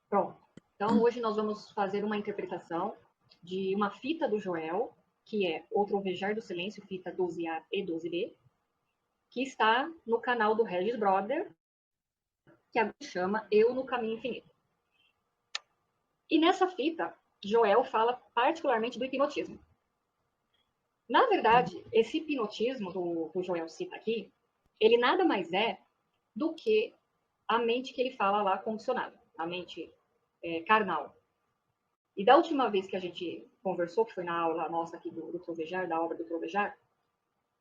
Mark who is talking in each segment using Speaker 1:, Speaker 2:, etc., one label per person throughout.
Speaker 1: Pronto. Então, hoje nós vamos fazer uma interpretação de uma fita do Joel, que é O Trovejar do Silêncio, fita 12A e 12B, que está no canal do Regis Brother, que agora chama Eu no Caminho Infinito. E nessa fita, Joel fala particularmente do hipnotismo. Na verdade, esse hipnotismo que o Joel cita aqui, ele nada mais é do que a mente que ele fala lá condicionada, a mente carnal. E da última vez que a gente conversou, que foi na aula nossa aqui do Trovejar, da obra do Trovejar,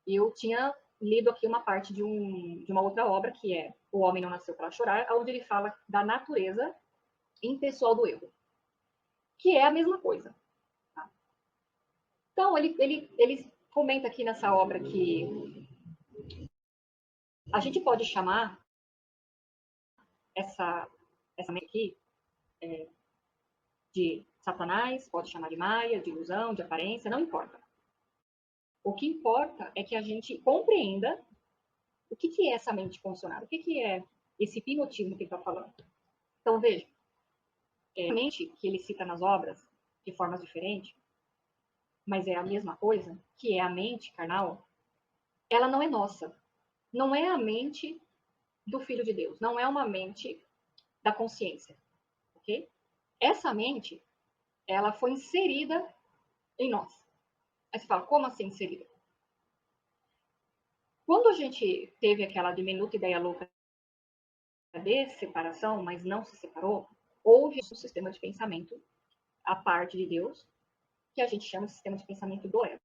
Speaker 1: eu tinha lido aqui uma parte de uma outra obra, que é O Homem Não Nasceu para Chorar, onde ele fala da natureza impessoal do erro, que é a mesma coisa. Tá? Então, ele comenta aqui nessa obra que a gente pode chamar essa mente aqui de Satanás, pode chamar de Maia, de ilusão, de aparência, não importa. O que importa é que a gente compreenda o que é essa mente condicionada, o que é esse hipnotismo que ele está falando. Então, veja, a mente que ele cita nas obras, de formas diferentes, mas é a mesma coisa, que é a mente carnal, ela não é nossa. Não é a mente do Filho de Deus, não é uma mente da consciência, ok? Essa mente, ela foi inserida em nós. Aí você fala, como assim inserida? Quando a gente teve aquela diminuta ideia louca de separação, mas não se separou, houve um sistema de pensamento, a parte de Deus, que a gente chama de sistema de pensamento do ego.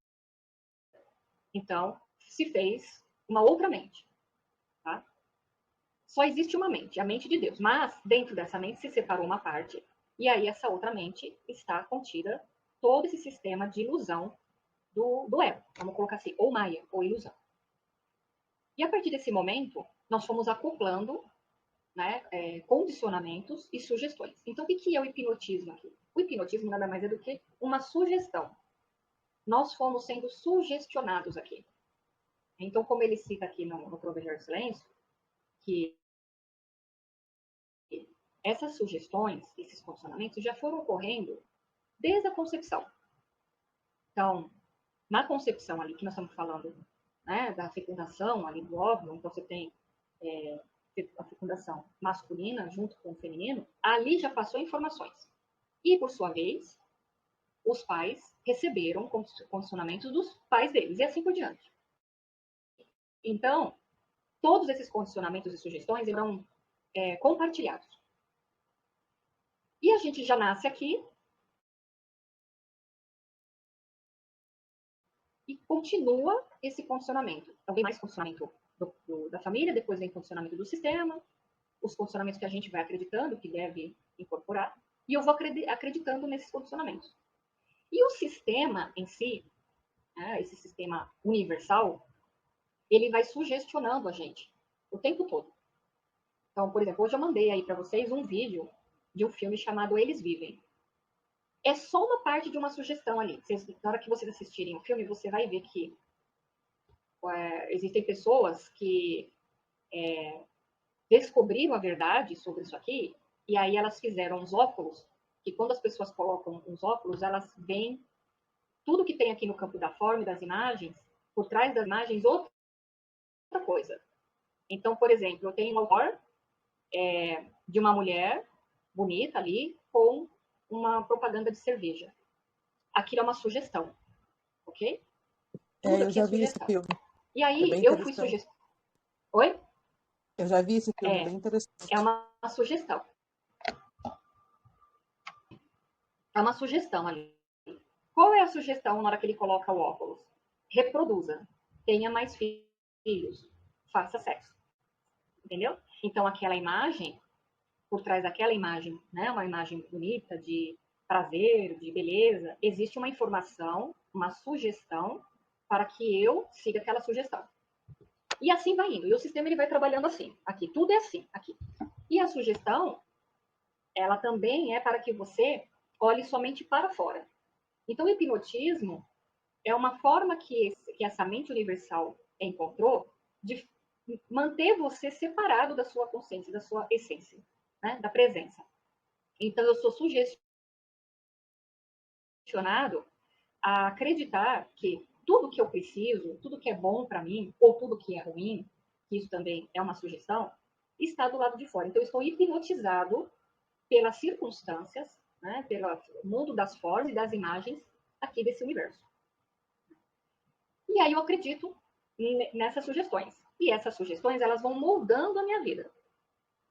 Speaker 1: Então, se fez uma outra mente. Tá? Só existe uma mente, a mente de Deus. Mas, dentro dessa mente, se separou uma parte, e aí essa outra mente está contida todo esse sistema de ilusão do ego. Vamos colocar assim, ou maia, ou ilusão. E a partir desse momento, nós fomos acoplando, né, condicionamentos e sugestões. Então, o que é o hipnotismo aqui? O hipnotismo nada mais é do que uma sugestão. Nós fomos sendo sugestionados aqui. Então, como ele cita aqui no Trovejar do Silêncio, que essas sugestões, esses condicionamentos já foram ocorrendo desde a concepção. Então, na concepção ali que nós estamos falando, né, da fecundação ali do óvulo, então você tem a fecundação masculina junto com o feminino, ali já passou informações. E, por sua vez, os pais receberam condicionamentos dos pais deles, e assim por diante. Então, todos esses condicionamentos e sugestões serão compartilhados. E a gente já nasce aqui e continua esse condicionamento. Então, vem mais condicionamento da família, depois vem condicionamento do sistema, os condicionamentos que a gente vai acreditando que deve incorporar, e eu vou acreditando nesses condicionamentos. E o sistema em si, né, esse sistema universal, ele vai sugestionando a gente o tempo todo. Então, por exemplo, hoje eu mandei aí para vocês um vídeo de um filme chamado Eles Vivem. É só uma parte de uma sugestão ali. Na hora que vocês assistirem o filme, você vai ver que existem pessoas que descobriram a verdade sobre isso aqui, e aí elas fizeram uns óculos, que quando as pessoas colocam uns óculos, elas veem tudo que tem aqui no campo da forma e das imagens, por trás das imagens, outra coisa. Então, por exemplo, eu tenho um autor de uma mulher bonita ali com uma propaganda de cerveja. Aquilo é uma sugestão, ok? Tudo
Speaker 2: Eu
Speaker 1: aqui é
Speaker 2: já vi esse
Speaker 1: sugestão.
Speaker 2: filme,
Speaker 1: E
Speaker 2: é
Speaker 1: aí
Speaker 2: bem
Speaker 1: eu fui
Speaker 2: interessante.
Speaker 1: sugestão. Oi?
Speaker 2: Eu já vi esse filme, é bem
Speaker 1: É
Speaker 2: interessante.
Speaker 1: uma sugestão. É uma sugestão ali. Qual é a sugestão na hora que ele coloca o óculos? Reproduza. Tenha mais filhos. Faça sexo. Entendeu? Então, aquela imagem, por trás daquela imagem, né, uma imagem bonita de prazer, de beleza, existe uma informação, uma sugestão para que eu siga aquela sugestão. E assim vai indo. E o sistema ele vai trabalhando assim. Aqui, tudo é assim. Aqui. E a sugestão, ela também é para que você olhe somente para fora. Então, o hipnotismo é uma forma que essa mente universal encontrou de manter você separado da sua consciência, da sua essência, né? Da presença. Então, eu sou sugestionado a acreditar que tudo que eu preciso, tudo que é bom para mim, ou tudo que é ruim, que isso também é uma sugestão, está do lado de fora. Então, eu estou hipnotizado pelas circunstâncias, né, pelo mundo das formas e das imagens aqui desse universo. E aí eu acredito nessas sugestões. E essas sugestões, elas vão moldando a minha vida.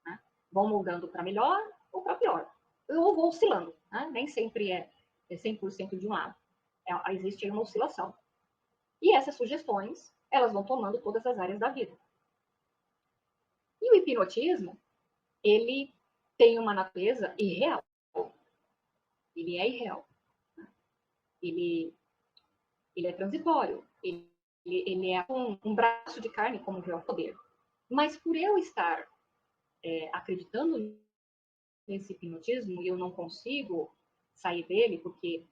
Speaker 1: Né? Vão moldando para melhor ou para pior. Eu vou oscilando. Né? Nem sempre é 100% de um lado. Existe uma oscilação. E essas sugestões, elas vão tomando todas as áreas da vida. E o hipnotismo, ele tem uma natureza irreal. Ele é irreal. Ele é transitório. Ele é um braço de carne, como vê o poder. Mas por eu estar acreditando nesse hipnotismo e eu não consigo sair dele, porque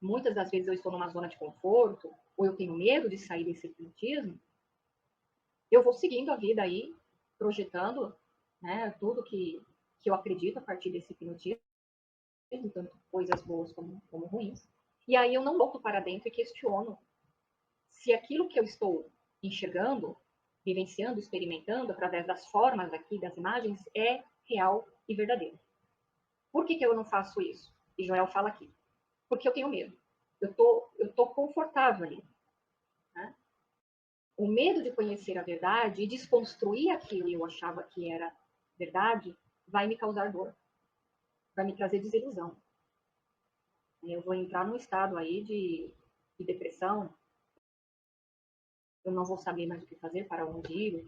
Speaker 1: muitas das vezes eu estou numa zona de conforto, ou eu tenho medo de sair desse hipnotismo, eu vou seguindo a vida aí, projetando, né, tudo que eu acredito a partir desse hipnotismo, tanto coisas boas como ruins. E aí eu não volto para dentro e questiono se aquilo que eu estou enxergando, vivenciando, experimentando, através das formas aqui, das imagens, é real e verdadeiro. Por que eu não faço isso? E Joel fala aqui. Porque eu tenho medo. Eu tô confortável ali. Né? O medo de conhecer a verdade e desconstruir aquilo que eu achava que era verdade vai me causar dor. Vai me trazer desilusão. Eu vou entrar num estado aí de depressão. Eu não vou saber mais o que fazer, para onde ir, o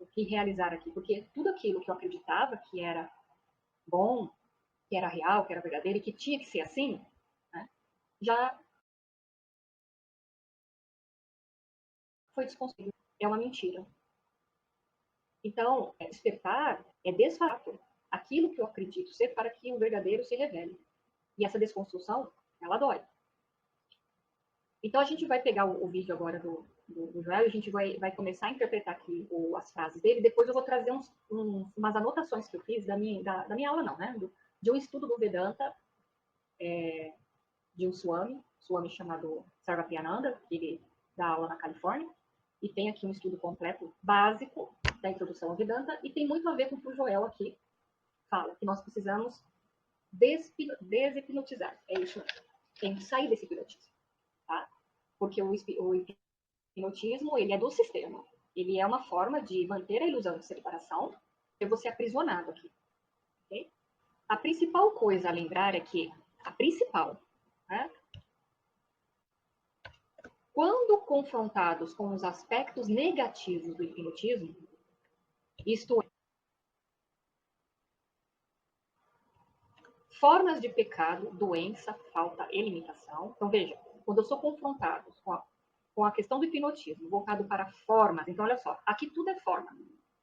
Speaker 1: que realizar aqui. Porque tudo aquilo que eu acreditava que era bom, que era real, que era verdadeiro e que tinha que ser assim, né, já foi desconstruído. É uma mentira. Então, despertar é desfato aquilo que eu acredito ser para que o verdadeiro se revele. E essa desconstrução, ela dói. Então, a gente vai pegar o vídeo agora do Joel e a gente vai começar a interpretar aqui as frases dele. Depois eu vou trazer umas anotações que eu fiz da minha aula, não, né? De um estudo do Vedanta, de um Swami chamado Sarvapriyananda, que ele dá aula na Califórnia. E tem aqui um estudo completo, básico, da introdução ao Vedanta, e tem muito a ver com o que o Joel aqui fala, que nós precisamos deshipnotizar. É isso mesmo. Tem que sair desse hipnotismo. Tá? Porque o hipnotismo, ele é do sistema. Ele é uma forma de manter a ilusão de separação e você é aprisionado aqui. Okay? A principal coisa a lembrar é que, a principal, né? Quando confrontados com os aspectos negativos do hipnotismo, isto é, formas de pecado, doença, falta e limitação. Então, veja, quando eu sou confrontado com a questão do hipnotismo, voltado para formas, então, olha só, aqui tudo é forma,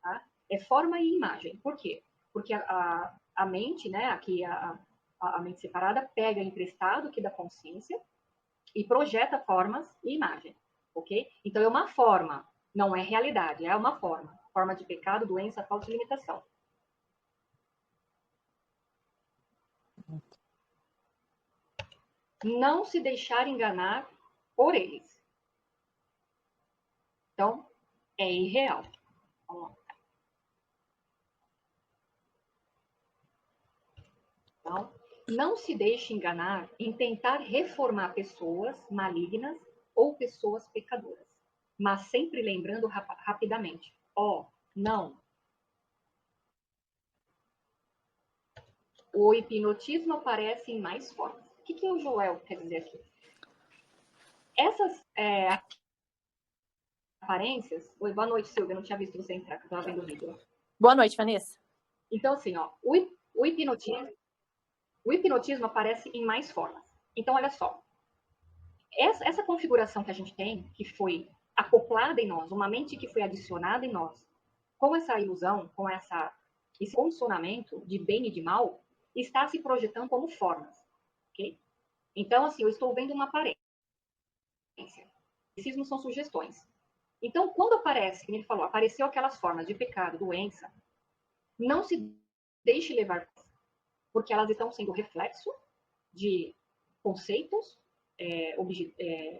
Speaker 1: tá? É forma e imagem. Por quê? Porque a mente, né, aqui a mente separada, pega emprestado aqui da consciência e projeta formas e imagem, ok? Então, é uma forma, não é realidade, é uma forma. Forma de pecado, doença, falta e limitação. Não se deixar enganar por eles. Então, é irreal. Vamos lá. Então, não se deixe enganar em tentar reformar pessoas malignas ou pessoas pecadoras, mas sempre lembrando rapidamente: não. O hipnotismo aparece em mais formas. O que o Joel quer dizer aqui? Essas aparências. Oi, boa noite, Silvia. Não tinha visto você entrar, que eu estava vendo o vídeo.
Speaker 3: Boa noite, Vanessa.
Speaker 1: Então, assim, o hipnotismo aparece em mais formas. Então, olha só. Essa configuração que a gente tem, que foi acoplada em nós, uma mente que foi adicionada em nós, com essa ilusão, com esse condicionamento de bem e de mal, está se projetando como formas. Okay? Então, assim, eu estou vendo uma aparência. Esses são sugestões. Então, quando aparece, como ele falou, apareceu aquelas formas de pecado, doença, não se deixe levar, porque elas estão sendo reflexo de conceitos,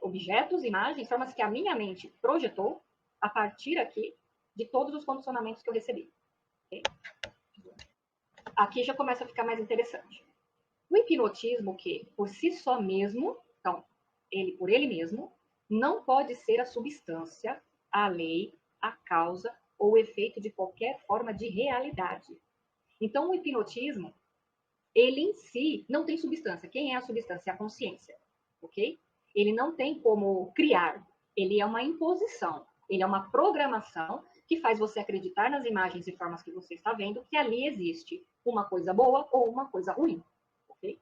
Speaker 1: objetos, imagens, formas que a minha mente projetou a partir aqui de todos os condicionamentos que eu recebi. Okay? Aqui já começa a ficar mais interessante. O hipnotismo, que por si só mesmo, então, ele por ele mesmo, não pode ser a substância, a lei, a causa ou o efeito de qualquer forma de realidade. Então, o hipnotismo, ele em si não tem substância. Quem é a substância? É a consciência, ok? Ele não tem como criar. Ele é uma imposição. Ele é uma programação que faz você acreditar nas imagens e formas que você está vendo que ali existe uma coisa boa ou uma coisa ruim, ok?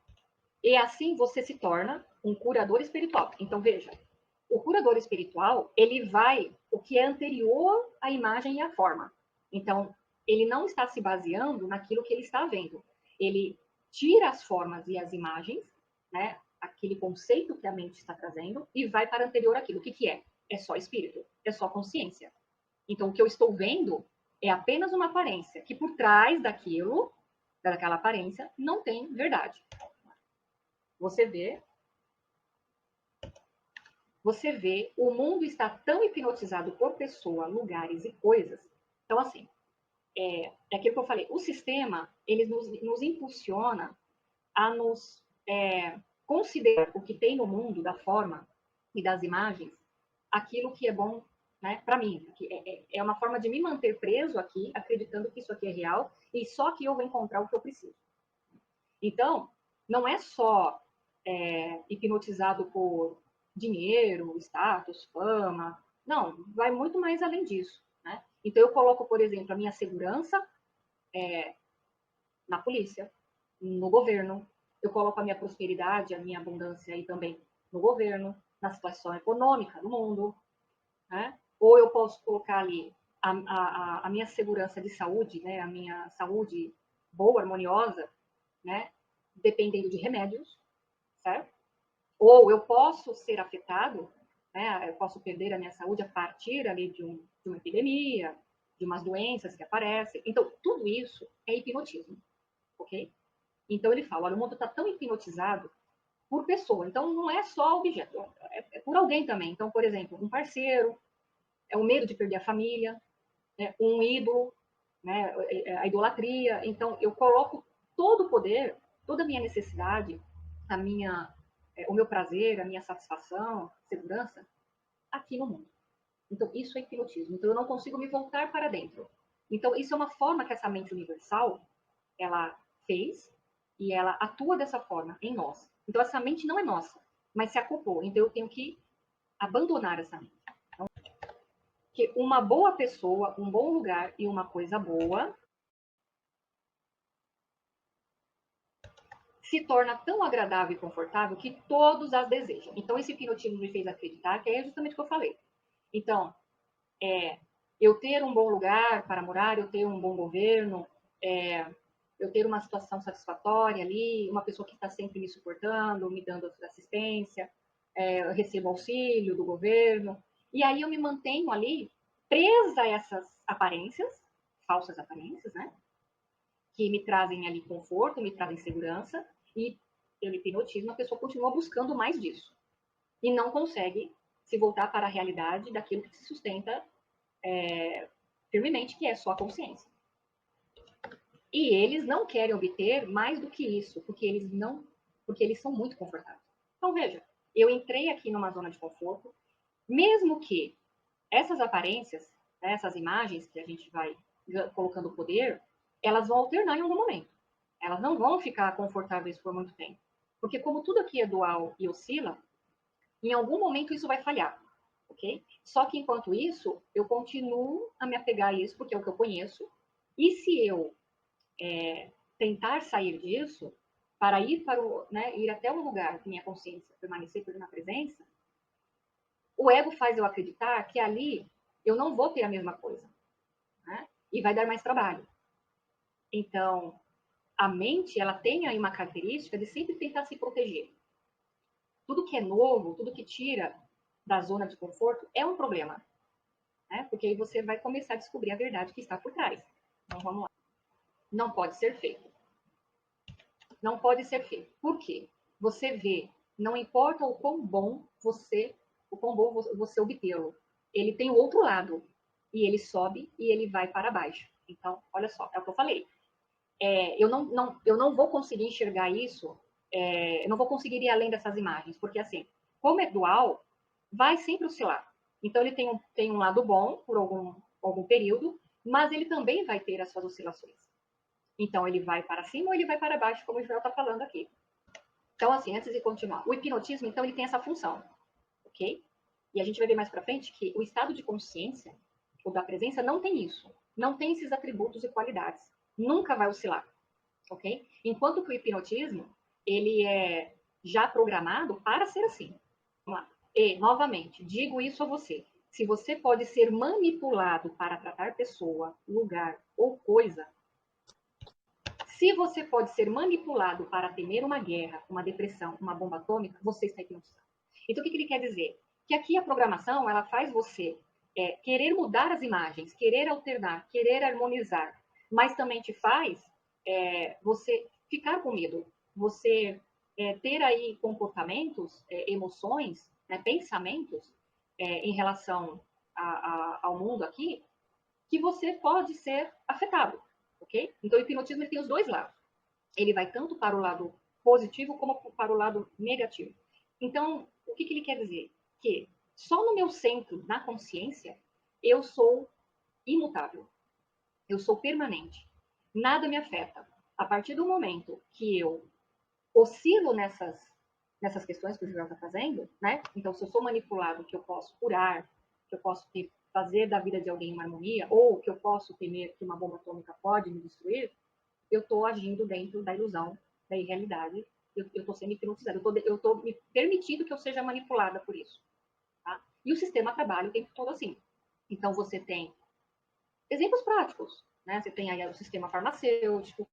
Speaker 1: E assim você se torna um curador espiritual. Então, veja, o curador espiritual, ele vai o que é anterior à imagem e à forma. Então, ele não está se baseando naquilo que ele está vendo. Ele tira as formas e as imagens, né, aquele conceito que a mente está trazendo, e vai para anterior àquilo. O que, que é? É só espírito, é só consciência. Então, o que eu estou vendo é apenas uma aparência, que por trás daquilo, daquela aparência, não tem verdade. Você vê, o mundo está tão hipnotizado por pessoa, lugares e coisas. Então, assim, é aquilo que eu falei, o sistema, ele nos impulsiona a nos considerar o que tem no mundo, da forma e das imagens, aquilo que é bom, né, para mim. É uma forma de me manter preso aqui, acreditando que isso aqui é real, e só que eu vou encontrar o que eu preciso. Então, não é só hipnotizado por dinheiro, status, fama. Não, vai muito mais além disso. Né? Então, eu coloco, por exemplo, a minha segurança na polícia, no governo. Eu coloco a minha prosperidade, a minha abundância aí também no governo, na situação econômica do mundo. Né? Ou eu posso colocar ali a minha segurança de saúde, né? A minha saúde boa, harmoniosa, né? Dependendo de remédios, certo? Ou eu posso ser afetado, né? Eu posso perder a minha saúde a partir ali de uma epidemia, de umas doenças que aparecem. Então, tudo isso é hipnotismo, ok? Então, ele fala, olha, o mundo está tão hipnotizado por pessoa. Então, não é só objeto, é por alguém também. Então, por exemplo, um parceiro, é o medo de perder a família, né? Um ídolo, né? A idolatria. Então, eu coloco todo o poder, toda a minha necessidade, o meu prazer, a minha satisfação, segurança, aqui no mundo. Então, isso é hipnotismo. Então, eu não consigo me voltar para dentro. Então, isso é uma forma que essa mente universal, ela fez e ela atua dessa forma em nós. Então, essa mente não é nossa, mas se acoplou. Então, eu tenho que abandonar essa mente. Então, que uma boa pessoa, um bom lugar e uma coisa boa se torna tão agradável e confortável que todos as desejam. Então, esse hipnotismo me fez acreditar que é justamente o que eu falei. Então, eu ter um bom lugar para morar, eu ter um bom governo, eu ter uma situação satisfatória ali, uma pessoa que está sempre me suportando, me dando assistência, eu recebo auxílio do governo, e aí eu me mantenho ali presa a essas aparências, falsas aparências, né? Que me trazem ali conforto, me trazem segurança, e pelo hipnotismo a pessoa continua buscando mais disso. E não consegue se voltar para a realidade daquilo que se sustenta firmemente, que é só a consciência. E eles não querem obter mais do que isso, porque eles são muito confortáveis. Então veja, eu entrei aqui numa zona de conforto, mesmo que essas aparências, essas imagens que a gente vai colocando poder, elas vão alternar em algum momento. Elas não vão ficar confortáveis por muito tempo. Porque como tudo aqui é dual e oscila, em algum momento isso vai falhar, ok? Só que enquanto isso, eu continuo a me apegar a isso, porque é o que eu conheço. E se eu tentar sair disso, para ir ir até um lugar que minha consciência permanecer na presença, o ego faz eu acreditar que ali eu não vou ter a mesma coisa, né? E vai dar mais trabalho. Então, a mente, ela tem aí uma característica de sempre tentar se proteger. Tudo que é novo, tudo que tira da zona de conforto é um problema, né? Porque aí você vai começar a descobrir a verdade que está por trás. Então, vamos lá. Não pode ser feito. Não pode ser feito. Por quê? Você vê, não importa o quão bom você obtê-lo, ele tem o outro lado. E ele sobe e ele vai para baixo. Então, olha só, é o que eu falei. Eu não vou conseguir enxergar isso, eu não vou conseguir ir além dessas imagens, porque assim, como é dual, vai sempre oscilar. Então ele tem um lado bom por algum período, mas ele também vai ter as suas oscilações. Então ele vai para cima ou ele vai para baixo, como o Joel está falando aqui. Então assim, antes de continuar, o hipnotismo, então, ele tem essa função, ok? E a gente vai ver mais para frente que o estado de consciência, ou da presença, não tem isso. Não tem esses atributos e qualidades. Nunca vai oscilar, ok? Enquanto que o hipnotismo, ele é já programado para ser assim. Vamos lá. E, novamente, digo isso a você. Se você pode ser manipulado para tratar pessoa, lugar ou coisa, se você pode ser manipulado para temer uma guerra, uma depressão, uma bomba atômica, você está hipnotizado. Então, o que ele quer dizer? Que aqui a programação, ela faz você querer mudar as imagens, querer alternar, querer harmonizar, mas também te faz você ficar com medo, você ter aí comportamentos, emoções, né, pensamentos em relação ao mundo aqui, que você pode ser afetado, ok? Então, o hipnotismo ele tem os dois lados. Ele vai tanto para o lado positivo como para o lado negativo. Então, o que ele quer dizer? Que só no meu centro, na consciência, eu sou imutável. Eu sou permanente. Nada me afeta. A partir do momento que eu oscilo nessas questões que o Joel está fazendo, né? Então, se eu sou manipulado, que eu posso curar, que eu posso fazer da vida de alguém uma harmonia, ou que eu posso temer que uma bomba atômica pode me destruir, eu estou agindo dentro da ilusão, da irrealidade. Eu estou sendo hipnotizada. Eu estou me permitindo que eu seja manipulada por isso. Tá? E o sistema trabalha o tempo todo assim. Então, você tem exemplos práticos. Né? Você tem aí o sistema farmacêutico,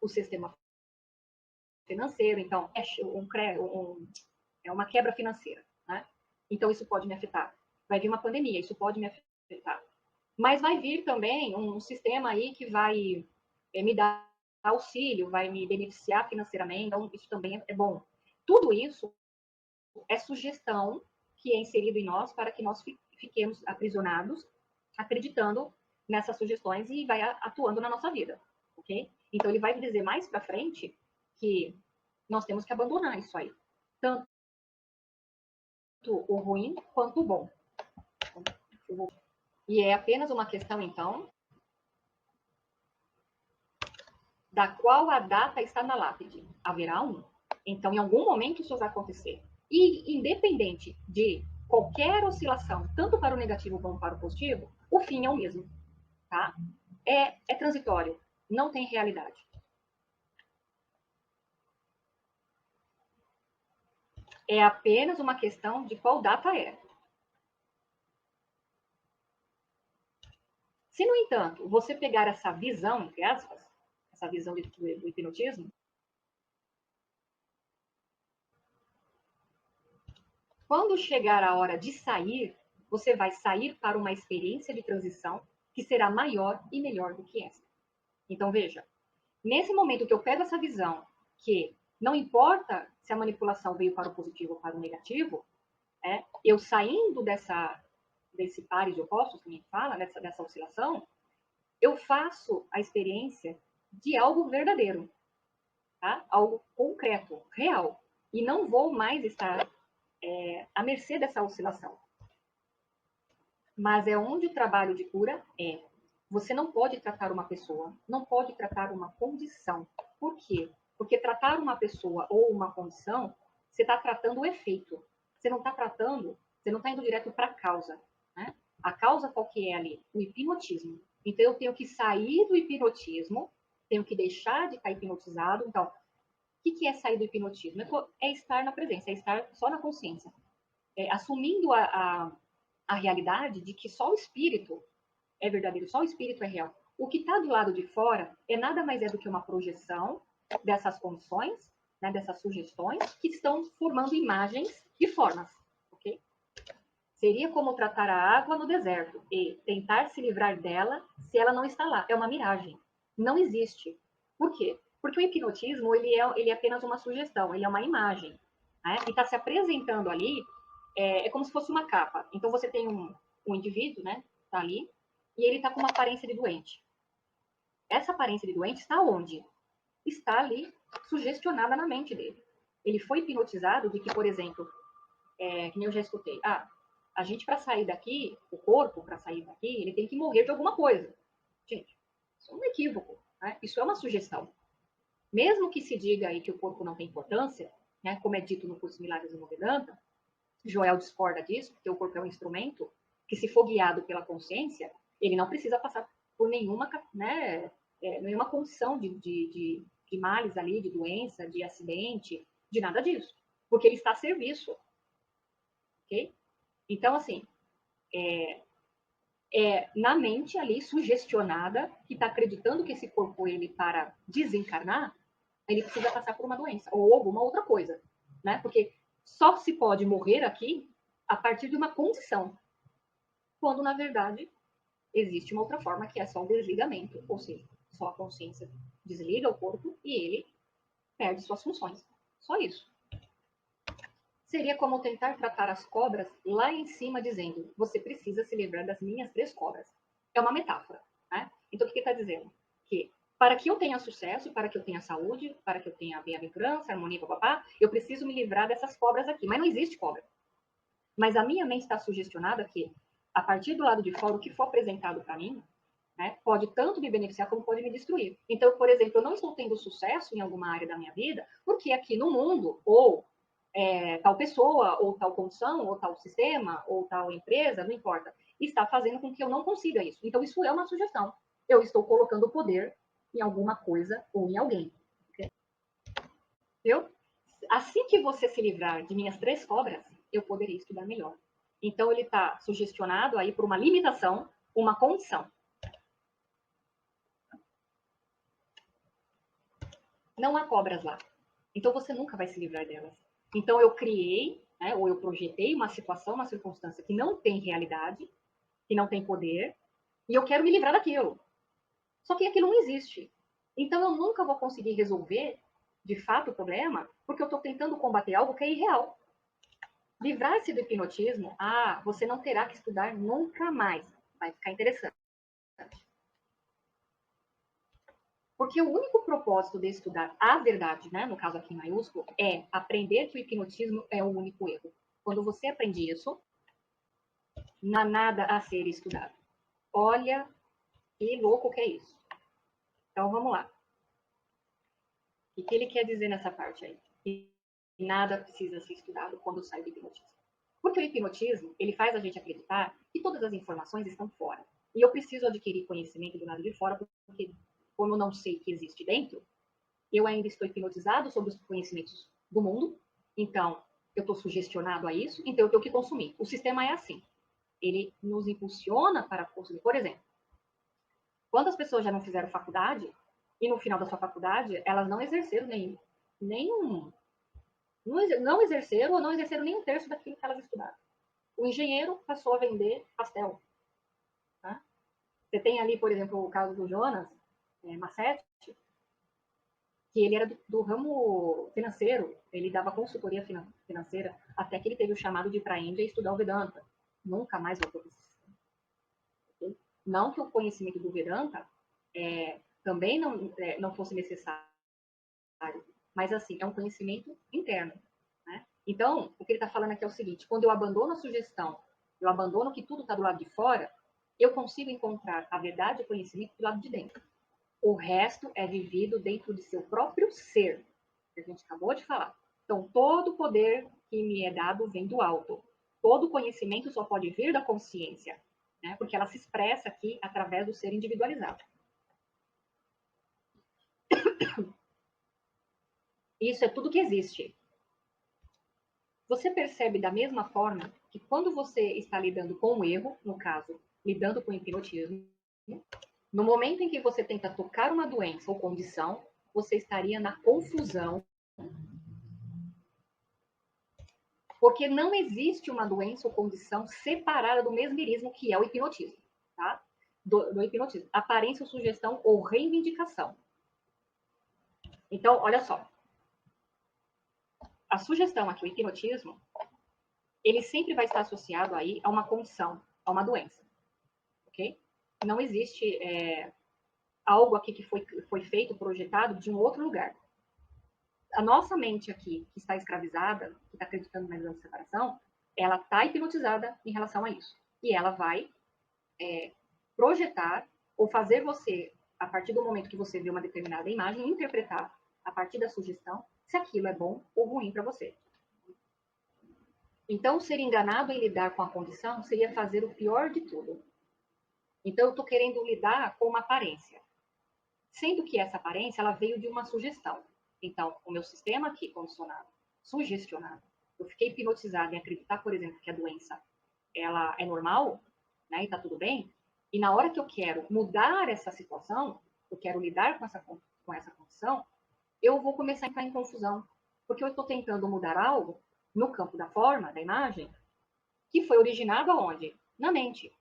Speaker 1: o sistema financeiro. Então, é uma quebra financeira. Né? Então, isso pode me afetar. Vai vir uma pandemia, isso pode me afetar. Mas vai vir também um sistema aí que vai me dar auxílio, vai me beneficiar financeiramente, então isso também é bom. Tudo isso é sugestão que é inserido em nós para que nós fiquemos aprisionados, acreditando nessas sugestões e vai atuando na nossa vida, ok? Então ele vai dizer mais para frente que nós temos que abandonar isso aí, tanto o ruim quanto o bom. E é apenas uma questão, então, da qual a data está na lápide. Haverá um. Então, em algum momento isso vai acontecer. E, independente de qualquer oscilação, tanto para o negativo como para o positivo, o fim é o mesmo. Tá? É transitório, não tem realidade. É apenas uma questão de qual data é. Se, no entanto, você pegar essa visão, entre aspas, essa visão do hipnotismo, quando chegar a hora de sair, você vai sair para uma experiência de transição que será maior e melhor do que essa. Então, veja, nesse momento que eu pego essa visão, que não importa se a manipulação veio para o positivo ou para o negativo, eu saindo desse pares de opostos, que a gente fala, dessa oscilação, eu faço a experiência de algo verdadeiro, tá? Algo concreto, real. E não vou mais estar à mercê dessa oscilação. Mas é onde o trabalho de cura é. Você não pode tratar uma pessoa, não pode tratar uma condição. Por quê? Porque tratar uma pessoa ou uma condição, você está tratando o efeito. Você não está tratando, você não está indo direto para a causa. Né? A causa qual que é ali? O hipnotismo. Então, eu tenho que sair do hipnotismo, tenho que deixar de estar hipnotizado. Então, o que é sair do hipnotismo? É estar na presença, é estar só na consciência. Assumindo a realidade de que só o espírito é verdadeiro, só o espírito é real. O que está do lado de fora é nada mais do que uma projeção dessas condições, né, dessas sugestões, que estão formando imagens e formas. Okay? Seria como tratar a água no deserto e tentar se livrar dela se ela não está lá. É uma miragem. Não existe. Por quê? Porque o hipnotismo, ele é apenas uma sugestão, ele é uma imagem, né? E está se apresentando ali, é como se fosse uma capa. Então, você tem um indivíduo, né? Tá ali, e ele está com uma aparência de doente. Essa aparência de doente está onde? Está ali, sugestionada na mente dele. Ele foi hipnotizado de que, por exemplo, que nem eu já escutei, a gente para sair daqui, o corpo para sair daqui, ele tem que morrer de alguma coisa. Gente, isso é um equívoco, né? Isso é uma sugestão. Mesmo que se diga aí que o corpo não tem importância, né, como é dito no curso Milagres no Vedanta, Joel discorda disso, porque o corpo é um instrumento que, se for guiado pela consciência, ele não precisa passar por nenhuma, né, nenhuma condição de males ali, de doença, de acidente, de nada disso, porque ele está a serviço, ok? Então, assim, na mente ali, sugestionada, que está acreditando que esse corpo, ele, para desencarnar, ele precisa passar por uma doença ou alguma outra coisa, né? Porque só se pode morrer aqui a partir de uma condição, quando na verdade existe uma outra forma que é só o desligamento, ou seja, só a consciência desliga o corpo e ele perde suas funções. Só isso. Seria como tentar tratar as cobras lá em cima, dizendo: você precisa se livrar das minhas 3 cobras. É uma metáfora, né? Então, o que está dizendo? Que para que eu tenha sucesso, para que eu tenha saúde, para que eu tenha bem-aventurança, harmonia, papapá, eu preciso me livrar dessas cobras aqui. Mas não existe cobra. Mas a minha mente está sugestionada que, a partir do lado de fora, o que for apresentado para mim, né, pode tanto me beneficiar como pode me destruir. Então, por exemplo, eu não estou tendo sucesso em alguma área da minha vida porque aqui no mundo, ou tal pessoa, ou tal condição, ou tal sistema, ou tal empresa, não importa, está fazendo com que eu não consiga isso. Então, isso é uma sugestão. Eu estou colocando o poder em alguma coisa ou em alguém. Entendeu? Assim que você se livrar de minhas 3 cobras, eu poderia estudar melhor. Então, ele está sugestionado aí por uma limitação, uma condição. Não há cobras lá. Então, você nunca vai se livrar delas. Então, eu criei, né, ou eu projetei uma situação, uma circunstância que não tem realidade, que não tem poder, e eu quero me livrar daquilo. Só que aquilo não existe. Então, eu nunca vou conseguir resolver, de fato, o problema, porque eu estou tentando combater algo que é irreal. Livrar-se do hipnotismo, você não terá que estudar nunca mais. Vai ficar interessante. Porque o único propósito de estudar a verdade, né, no caso aqui em maiúsculo, é aprender que o hipnotismo é o único erro. Quando você aprende isso, não há nada a ser estudado. Olha que louco que é isso. Então vamos lá. O que ele quer dizer nessa parte aí? Que nada precisa ser estudado quando sai do hipnotismo. Porque o hipnotismo, ele faz a gente acreditar que todas as informações estão fora. E eu preciso adquirir conhecimento do lado de fora, porque como eu não sei o que existe dentro, eu ainda estou hipnotizado sobre os conhecimentos do mundo, então eu estou sugestionado a isso, então eu tenho que consumir. O sistema é assim, ele nos impulsiona para consumir. Por exemplo, quantas pessoas já não fizeram faculdade e no final da sua faculdade elas não exerceram nenhum não exerceram ou não exerceram nem um terço daquilo que elas estudaram. O engenheiro passou a vender pastel. Tá? Você tem ali, por exemplo, o caso do Jonas Massetti, que ele era do ramo financeiro, ele dava consultoria financeira, até que ele teve o chamado de ir para a Índia e estudar o Vedanta. Nunca mais voltou para esse sistema. Okay? Não que o conhecimento do Vedanta também não fosse necessário, mas assim, é um conhecimento interno. Né? Então, o que ele está falando aqui é o seguinte: quando eu abandono a sugestão, eu abandono que tudo está do lado de fora, eu consigo encontrar a verdade e o conhecimento do lado de dentro. O resto é vivido dentro de seu próprio ser, que a gente acabou de falar. Então, todo o poder que me é dado vem do alto. Todo conhecimento só pode vir da consciência, né? Porque ela se expressa aqui através do ser individualizado. Isso é tudo que existe. Você percebe da mesma forma que quando você está lidando com o erro, no caso, lidando com o hipnotismo, no momento em que você tenta tocar uma doença ou condição, você estaria na confusão. Porque não existe uma doença ou condição separada do mesmerismo, que é o hipnotismo. Tá? Do hipnotismo. Aparência, sugestão ou reivindicação. Então, olha só. A sugestão aqui, o hipnotismo, ele sempre vai estar associado aí a uma condição, a uma doença, ok? Não existe algo aqui que foi feito, projetado de um outro lugar. A nossa mente aqui, que está escravizada, que está acreditando na ilusão de separação, ela está hipnotizada em relação a isso. E ela vai projetar ou fazer você, a partir do momento que você vê uma determinada imagem, interpretar a partir da sugestão se aquilo é bom ou ruim para você. Então, ser enganado em lidar com a condição seria fazer o pior de tudo. Então, eu estou querendo lidar com uma aparência. Sendo que essa aparência, ela veio de uma sugestão. Então, o meu sistema aqui, condicionado, sugestionado, eu fiquei hipnotizada em acreditar, por exemplo, que a doença ela é normal, né, e está tudo bem, e na hora que eu quero mudar essa situação, eu quero lidar com essa condição, eu vou começar a entrar em confusão. Porque eu estou tentando mudar algo no campo da forma, da imagem, que foi originado aonde? Na mente.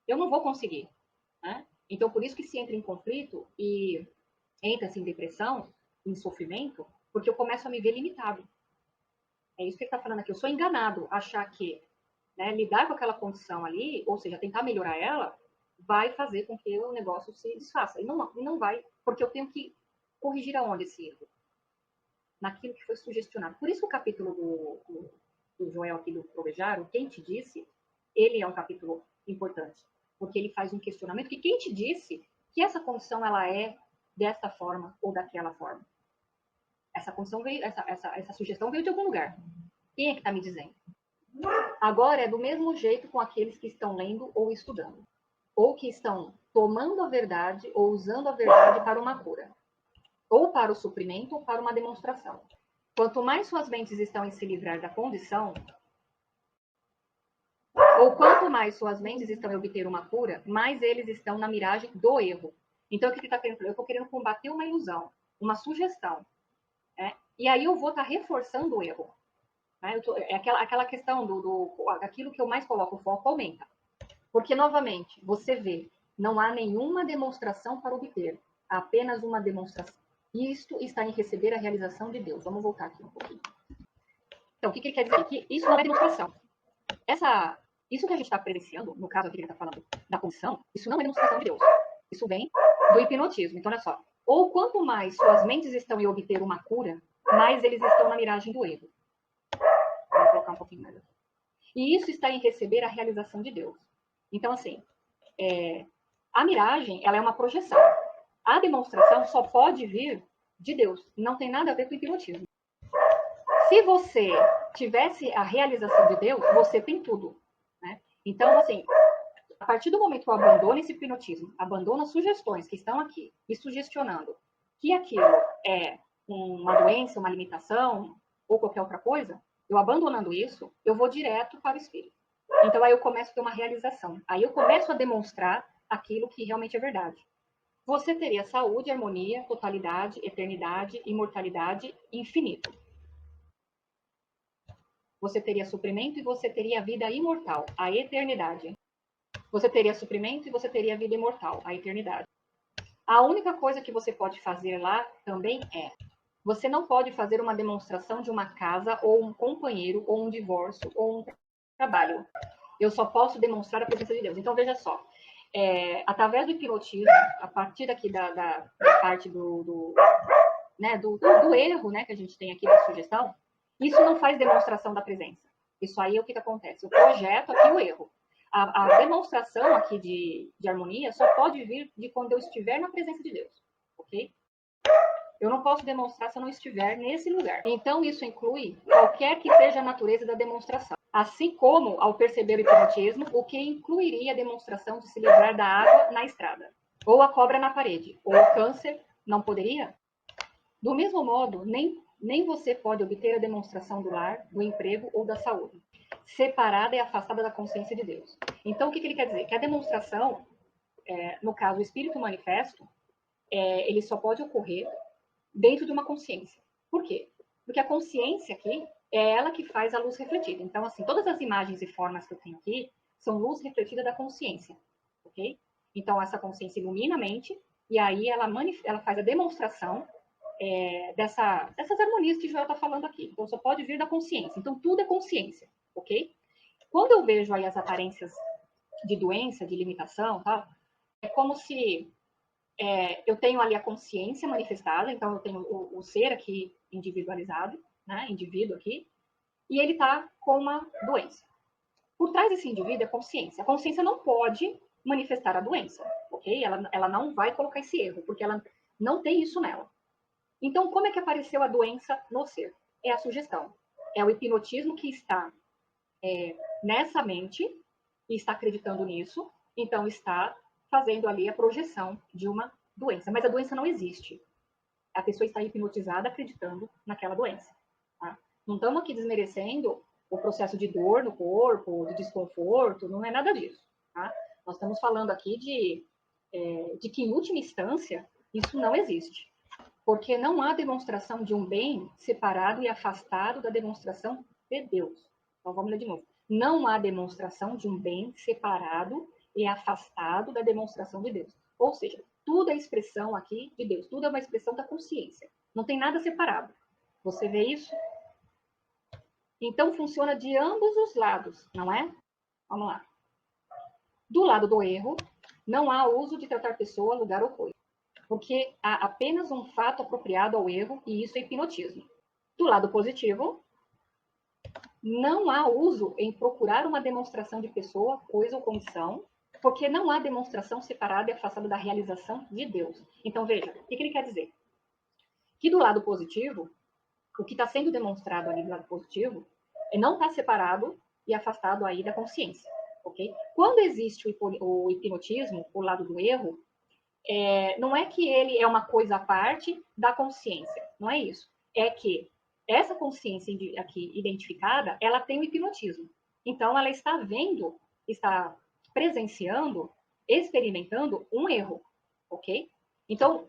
Speaker 1: Eu não vou conseguir. Né? Então, por isso que se entra em conflito e entra-se em depressão, em sofrimento, porque eu começo a me ver limitado. É isso que ele está falando aqui. Eu sou enganado, achar que lidar com aquela condição ali, ou seja, tentar melhorar ela, vai fazer com que o negócio se desfaça. E não vai, porque eu tenho que corrigir aonde esse erro? Naquilo que foi sugestionado. Por isso o capítulo do Joel aqui do Provejaro, quem te disse, ele é um capítulo importante, porque ele faz um questionamento que quem te disse que essa condição ela é dessa forma ou daquela forma? Essa condição veio, essa sugestão veio de algum lugar. Quem é que está me dizendo? Agora é do mesmo jeito com aqueles que estão lendo ou estudando, ou que estão tomando a verdade ou usando a verdade para uma cura, ou para o suprimento ou para uma demonstração. Quanto mais suas mentes estão em se livrar da condição, ou quanto mais suas mentes estão em obter uma cura, mais eles estão na miragem do erro. Então, o que ele está querendo? Eu estou querendo combater uma ilusão, uma sugestão. E aí eu vou estar reforçando o erro. Aquela questão aquilo que eu mais coloco o foco aumenta. Porque, novamente, você vê, não há nenhuma demonstração para obter, há apenas uma demonstração. Isto está em receber a realização de Deus. Vamos voltar aqui um pouquinho. Então, o que ele quer dizer? Que isso não é demonstração. Isso que a gente está presenciando, no caso aqui que ele está falando da condição, isso não é demonstração de Deus. Isso vem do hipnotismo. Então, olha só. Ou quanto mais suas mentes estão em obter uma cura, mais eles estão na miragem do erro. Vou colocar um pouquinho mais aqui. E isso está em receber a realização de Deus. Então, assim, a miragem, ela é uma projeção. A demonstração só pode vir de Deus. Não tem nada a ver com o hipnotismo. Se você tivesse a realização de Deus, você tem tudo. Né? Então, assim, a partir do momento que eu abandono esse hipnotismo, abandono as sugestões que estão aqui, me sugestionando que aquilo é uma doença, uma limitação ou qualquer outra coisa, eu abandonando isso, eu vou direto para o espírito. Então, aí eu começo a ter uma realização. Aí eu começo a demonstrar aquilo que realmente é verdade. Você teria saúde, harmonia, totalidade, eternidade, imortalidade, infinito. Você teria suprimento e você teria a vida imortal, a eternidade. Você teria suprimento e você teria a vida imortal, a eternidade. A única coisa que você pode fazer lá também você não pode fazer uma demonstração de uma casa ou um companheiro ou um divórcio ou um trabalho. Eu só posso demonstrar a presença de Deus. Então, veja só. Através do hipnotismo, a partir aqui da parte do erro, né, que a gente tem aqui da sugestão, isso não faz demonstração da presença. Isso aí é o que acontece. Eu projeto aqui o erro. A demonstração aqui de harmonia só pode vir de quando eu estiver na presença de Deus. Ok? Eu não posso demonstrar se eu não estiver nesse lugar. Então, isso inclui qualquer que seja a natureza da demonstração. Assim como, ao perceber o hipnotismo, o que incluiria a demonstração de se livrar da água na estrada. Ou a cobra na parede. Ou o câncer, não poderia? Do mesmo modo, nem você pode obter a demonstração do lar, do emprego ou da saúde, separada e afastada da consciência de Deus. Então, o que ele quer dizer? Que a demonstração, no caso, o espírito manifesto, ele só pode ocorrer dentro de uma consciência. Por quê? Porque a consciência aqui é ela que faz a luz refletida. Então, assim, todas as imagens e formas que eu tenho aqui são luz refletida da consciência, ok? Então, essa consciência ilumina a mente e aí ela faz a demonstração dessas harmonias que o Joel está falando aqui. Então, só pode vir da consciência. Então, tudo é consciência, ok? Quando eu vejo aí as aparências de doença, de limitação, tá? É como se eu tenho ali a consciência manifestada, então eu tenho o ser aqui individualizado, né? Indivíduo aqui, e ele está com uma doença. Por trás desse indivíduo é consciência. A consciência não pode manifestar a doença, ok? Ela não vai colocar esse erro, porque ela não tem isso nela. Então, como é que apareceu a doença no ser? É a sugestão. É o hipnotismo que está nessa mente e está acreditando nisso, então está fazendo ali a projeção de uma doença. Mas a doença não existe. A pessoa está hipnotizada acreditando naquela doença. Tá? Não estamos aqui desmerecendo o processo de dor no corpo, de desconforto, não é nada disso. Tá? Nós estamos falando aqui de que, em última instância, isso não existe. Porque não há demonstração de um bem separado e afastado da demonstração de Deus. Então, vamos ler de novo. Não há demonstração de um bem separado e afastado da demonstração de Deus. Ou seja, tudo é expressão aqui de Deus, tudo é uma expressão da consciência. Não tem nada separado. Você vê isso? Então, funciona de ambos os lados, não é? Vamos lá. Do lado do erro, não há uso de tratar pessoa, lugar ou coisa, porque há apenas um fato apropriado ao erro, e isso é hipnotismo. Do lado positivo, não há uso em procurar uma demonstração de pessoa, coisa ou condição, porque não há demonstração separada e afastada da realização de Deus. Então, veja, o que ele quer dizer? Que do lado positivo, o que está sendo demonstrado ali do lado positivo, não está separado e afastado aí da consciência, ok? Quando existe o hipnotismo, o lado do erro, não é que ele é uma coisa à parte da consciência, não é isso. É que essa consciência aqui identificada, ela tem o hipnotismo. Então, ela está vendo, está presenciando, experimentando um erro, ok? Então,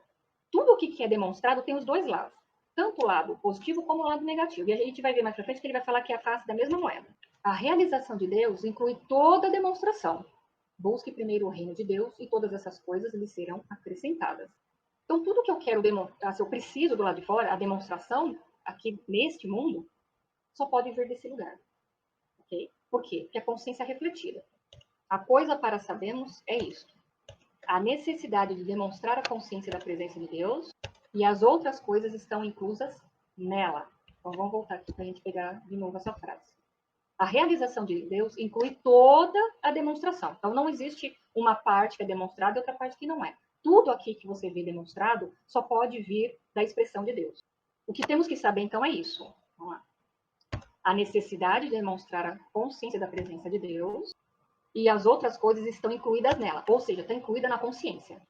Speaker 1: tudo o que é demonstrado tem os dois lados, tanto o lado positivo como o lado negativo. E a gente vai ver mais pra frente que ele vai falar que é a face da mesma moeda. A realização de Deus inclui toda a demonstração. Busque primeiro o reino de Deus e todas essas coisas lhe serão acrescentadas. Então, tudo que eu quero demonstrar, se eu preciso do lado de fora, a demonstração aqui neste mundo, só pode vir desse lugar. Ok? Por quê? Porque a consciência é refletida. A coisa para sabermos é isto. A necessidade de demonstrar a consciência da presença de Deus e as outras coisas estão inclusas nela. Então, vamos voltar aqui para a gente pegar de novo essa frase. A realização de Deus inclui toda a demonstração. Então, não existe uma parte que é demonstrada e outra parte que não é. Tudo aqui que você vê demonstrado só pode vir da expressão de Deus. O que temos que saber, então, é isso. Vamos lá. A necessidade de demonstrar a consciência da presença de Deus e as outras coisas estão incluídas nela. Ou seja, está incluída na consciência.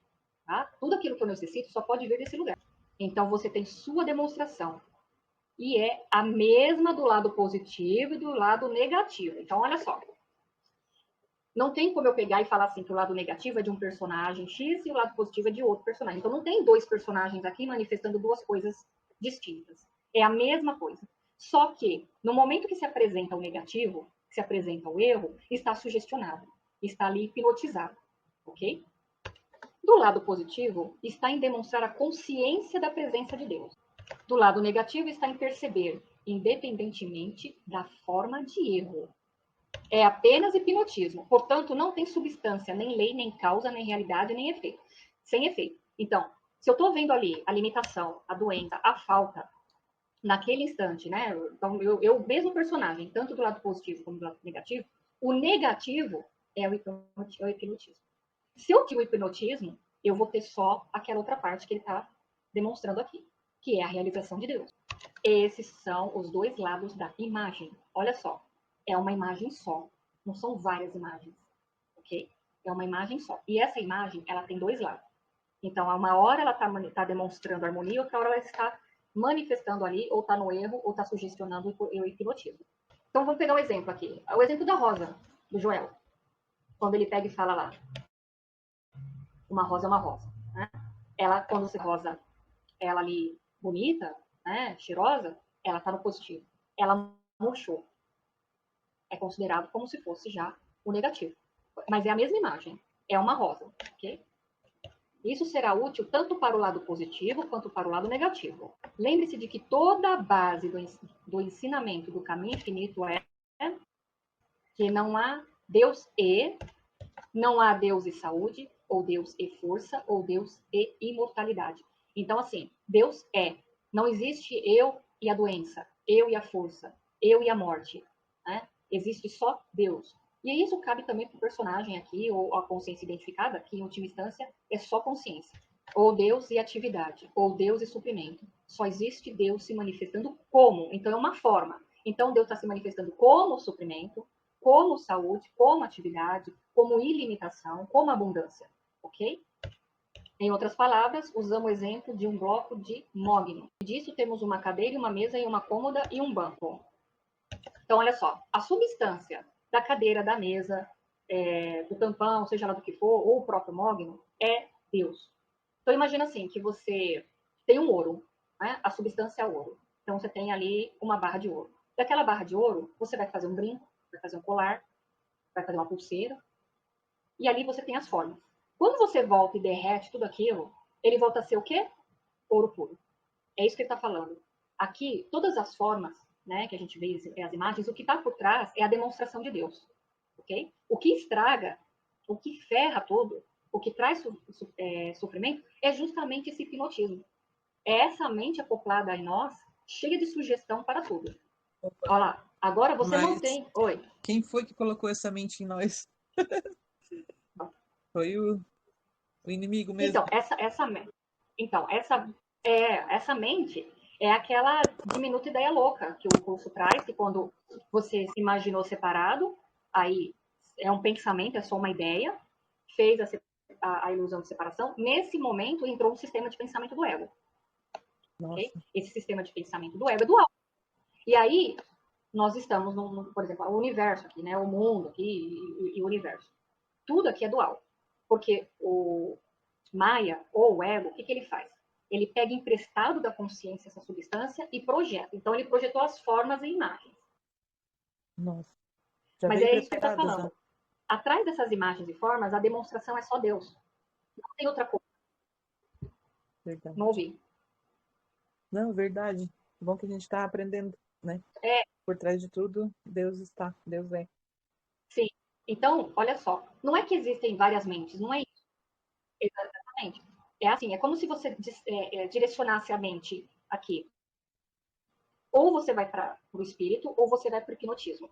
Speaker 1: Tá? Tudo aquilo que eu necessito só pode vir desse lugar. Então, você tem sua demonstração. E é a mesma do lado positivo e do lado negativo. Então, olha só. Não tem como eu pegar e falar assim que o lado negativo é de um personagem X e o lado positivo é de outro personagem. Então, não tem dois personagens aqui manifestando duas coisas distintas. É a mesma coisa. Só que, no momento que se apresenta o negativo, que se apresenta o erro, está sugestionado. Está ali hipnotizado. Ok? Do lado positivo, está em demonstrar a consciência da presença de Deus. Do lado negativo está em perceber, independentemente da forma de erro. É apenas hipnotismo. Portanto, não tem substância, nem lei, nem causa, nem realidade, nem efeito. Sem efeito. Então, se eu estou vendo ali a limitação, a doença, a falta, naquele instante, né? Então, eu mesmo personagem, tanto do lado positivo como do lado negativo, o negativo é o hipnotismo. Se eu tiro o hipnotismo, eu vou ter só aquela outra parte que ele está demonstrando aqui, que é a realização de Deus. Esses são os dois lados da imagem. Olha só, é uma imagem só, não são várias imagens, ok? É uma imagem só. E essa imagem, ela tem dois lados. Então, uma hora ela está demonstrando harmonia, outra hora ela está manifestando ali, ou está no erro, ou está sugestionando o hipnotismo. Então, vamos pegar um exemplo aqui. O exemplo da Rosa, do Joel. Quando ele pega e fala lá, uma rosa é uma rosa. Né? Ela, quando se rosa, ela ali bonita, né, cheirosa, ela está no positivo. Ela murchou. É considerado como se fosse já o negativo. Mas é a mesma imagem. É uma rosa, ok? Isso será útil tanto para o lado positivo quanto para o lado negativo. Lembre-se de que toda a base do ensinamento do caminho infinito é que não há Deus não há Deus e saúde, ou Deus e força, ou Deus e imortalidade. Então, assim, Deus é. Não existe eu e a doença, eu e a força, eu e a morte. Né? Existe só Deus. E isso cabe também para o personagem aqui, ou a consciência identificada, que em última instância é só consciência. Ou Deus e atividade, ou Deus e suprimento. Só existe Deus se manifestando como. Então é uma forma. Então Deus está se manifestando como suprimento, como saúde, como atividade, como ilimitação, como abundância. Ok? Em outras palavras, usamos o exemplo de um bloco de mogno. Disso temos uma cadeira, uma mesa, e uma cômoda e um banco. Então, olha só, a substância da cadeira, da mesa, do tampão, seja lá do que for, ou o próprio mogno, é Deus. Então, imagina assim, que você tem um ouro, né? A substância é ouro. Então, você tem ali uma barra de ouro. Daquela barra de ouro, você vai fazer um brinco, vai fazer um colar, vai fazer uma pulseira, e ali você tem as formas. Quando você volta e derrete tudo aquilo, ele volta a ser o quê? Ouro puro. É isso que ele está falando. Aqui, todas as formas, né, que a gente vê as imagens, o que está por trás é a demonstração de Deus. Ok? O que estraga, o que ferra todo, o que traz sofrimento, é justamente esse hipnotismo. É essa mente acoplada em nós, cheia de sugestão para tudo. Olha lá, agora você não tem... Oi.
Speaker 2: Quem foi que colocou essa mente em nós? Foi o inimigo mesmo.
Speaker 1: Então, essa mente é aquela diminuta ideia louca que o curso traz, que quando você se imaginou separado, aí é um pensamento, é só uma ideia, fez a ilusão de separação, nesse momento entrou um sistema de pensamento do ego. Okay? Esse sistema de pensamento do ego é dual. E aí, nós estamos, por exemplo, o universo aqui, né? O mundo aqui e o universo. Tudo aqui é dual. Porque o Maia, ou o ego, o que ele faz? Ele pega emprestado da consciência essa substância e projeta. Então, ele projetou as formas e imagens.
Speaker 2: Nossa. Já
Speaker 1: Mas
Speaker 2: veio
Speaker 1: é isso que ele está
Speaker 2: preparado,
Speaker 1: falando.
Speaker 2: já.
Speaker 1: Atrás dessas imagens e formas, a demonstração é só Deus. Não tem outra coisa.
Speaker 2: Verdade.
Speaker 1: Não ouvi.
Speaker 2: Não, verdade. Bom que a gente está aprendendo, né? Por trás de tudo, Deus está. Deus é.
Speaker 1: Sim. Então, olha só. Não é que existem várias mentes. Não é isso. Exatamente. É assim, é como se você direcionasse a mente aqui. Ou você vai para o espírito, ou você vai para o hipnotismo.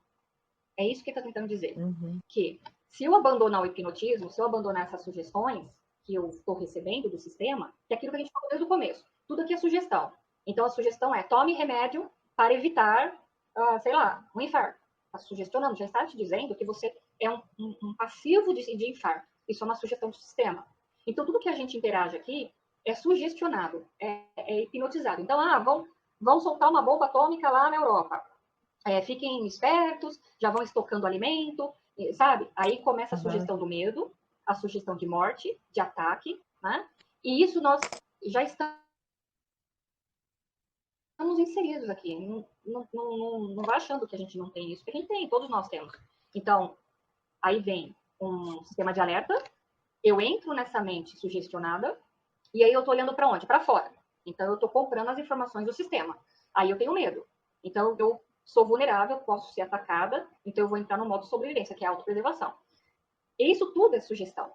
Speaker 1: É isso que ele está tentando dizer.
Speaker 2: Uhum.
Speaker 1: Que se eu abandonar o hipnotismo, se eu abandonar essas sugestões que eu estou recebendo do sistema, que é aquilo que a gente falou desde o começo. Tudo aqui é sugestão. Então, a sugestão é tome remédio para evitar, sei lá, um infarto. Está sugestionando, já está te dizendo que você é um passivo de infarto. Isso é uma sugestão do sistema. Então, tudo que a gente interage aqui é sugestionado, é hipnotizado. Então, vão soltar uma bomba atômica lá na Europa. Fiquem espertos, já vão estocando alimento, sabe? Aí começa a sugestão do medo, a sugestão de morte, de ataque, né? E isso nós já estamos inseridos aqui. Não vai achando que a gente não tem isso, porque a gente tem, todos nós temos. Então, aí vem um sistema de alerta, eu entro nessa mente sugestionada, e aí eu tô olhando para onde? Para fora. Então, eu tô comprando as informações do sistema. Aí eu tenho medo. Então, eu sou vulnerável, posso ser atacada, então eu vou entrar no modo sobrevivência, que é a autopreservação. E isso tudo é sugestão.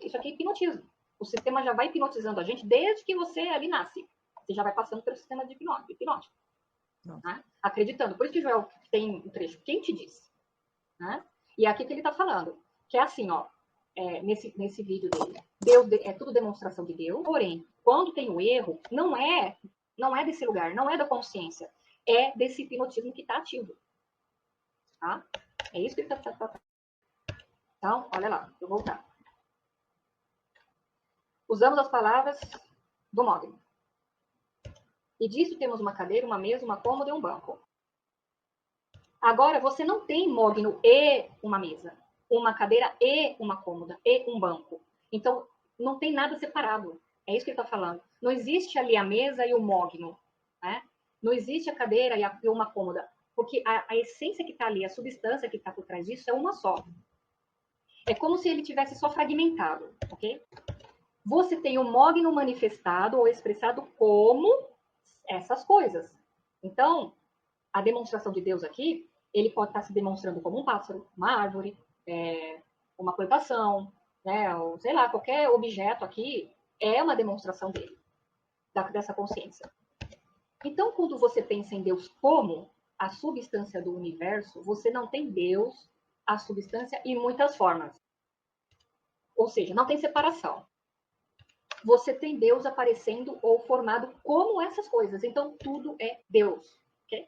Speaker 1: Isso aqui é hipnotismo. O sistema já vai hipnotizando a gente desde que você ali nasce. Você já vai passando pelo sistema de hipnótico. Né? Acreditando. Por isso que Joel tem um trecho. Quem te disse? Né? E é aqui que ele está falando. Que é assim, ó. Nesse vídeo dele. Deus é tudo demonstração de Deus. Porém, quando tem o erro, não é desse lugar, não é da consciência. É desse hipnotismo que está ativo. Tá? É isso que ele está. Então, olha lá, vou voltar. Usamos as palavras do mogno. E disso temos uma cadeira, uma mesa, uma cômoda e um banco. Agora, você não tem mogno e uma mesa, uma cadeira e uma cômoda e um banco. Então, não tem nada separado. É isso que ele está falando. Não existe ali a mesa e o mogno. Né? Não existe a cadeira e uma cômoda. Porque a essência que está ali, a substância que está por trás disso é uma só. É como se ele tivesse só fragmentado, ok? você tem o mogno manifestado ou expressado como essas coisas. Então, a demonstração de Deus aqui, ele pode estar se demonstrando como um pássaro, uma árvore, uma plantação, né, ou, sei lá, qualquer objeto aqui é uma demonstração dele, dessa consciência. Então, quando você pensa em Deus como a substância do universo, você não tem Deus, a substância, em muitas formas. Ou seja, não tem separação. Você tem Deus aparecendo ou formado como essas coisas. Então, tudo é Deus. Okay?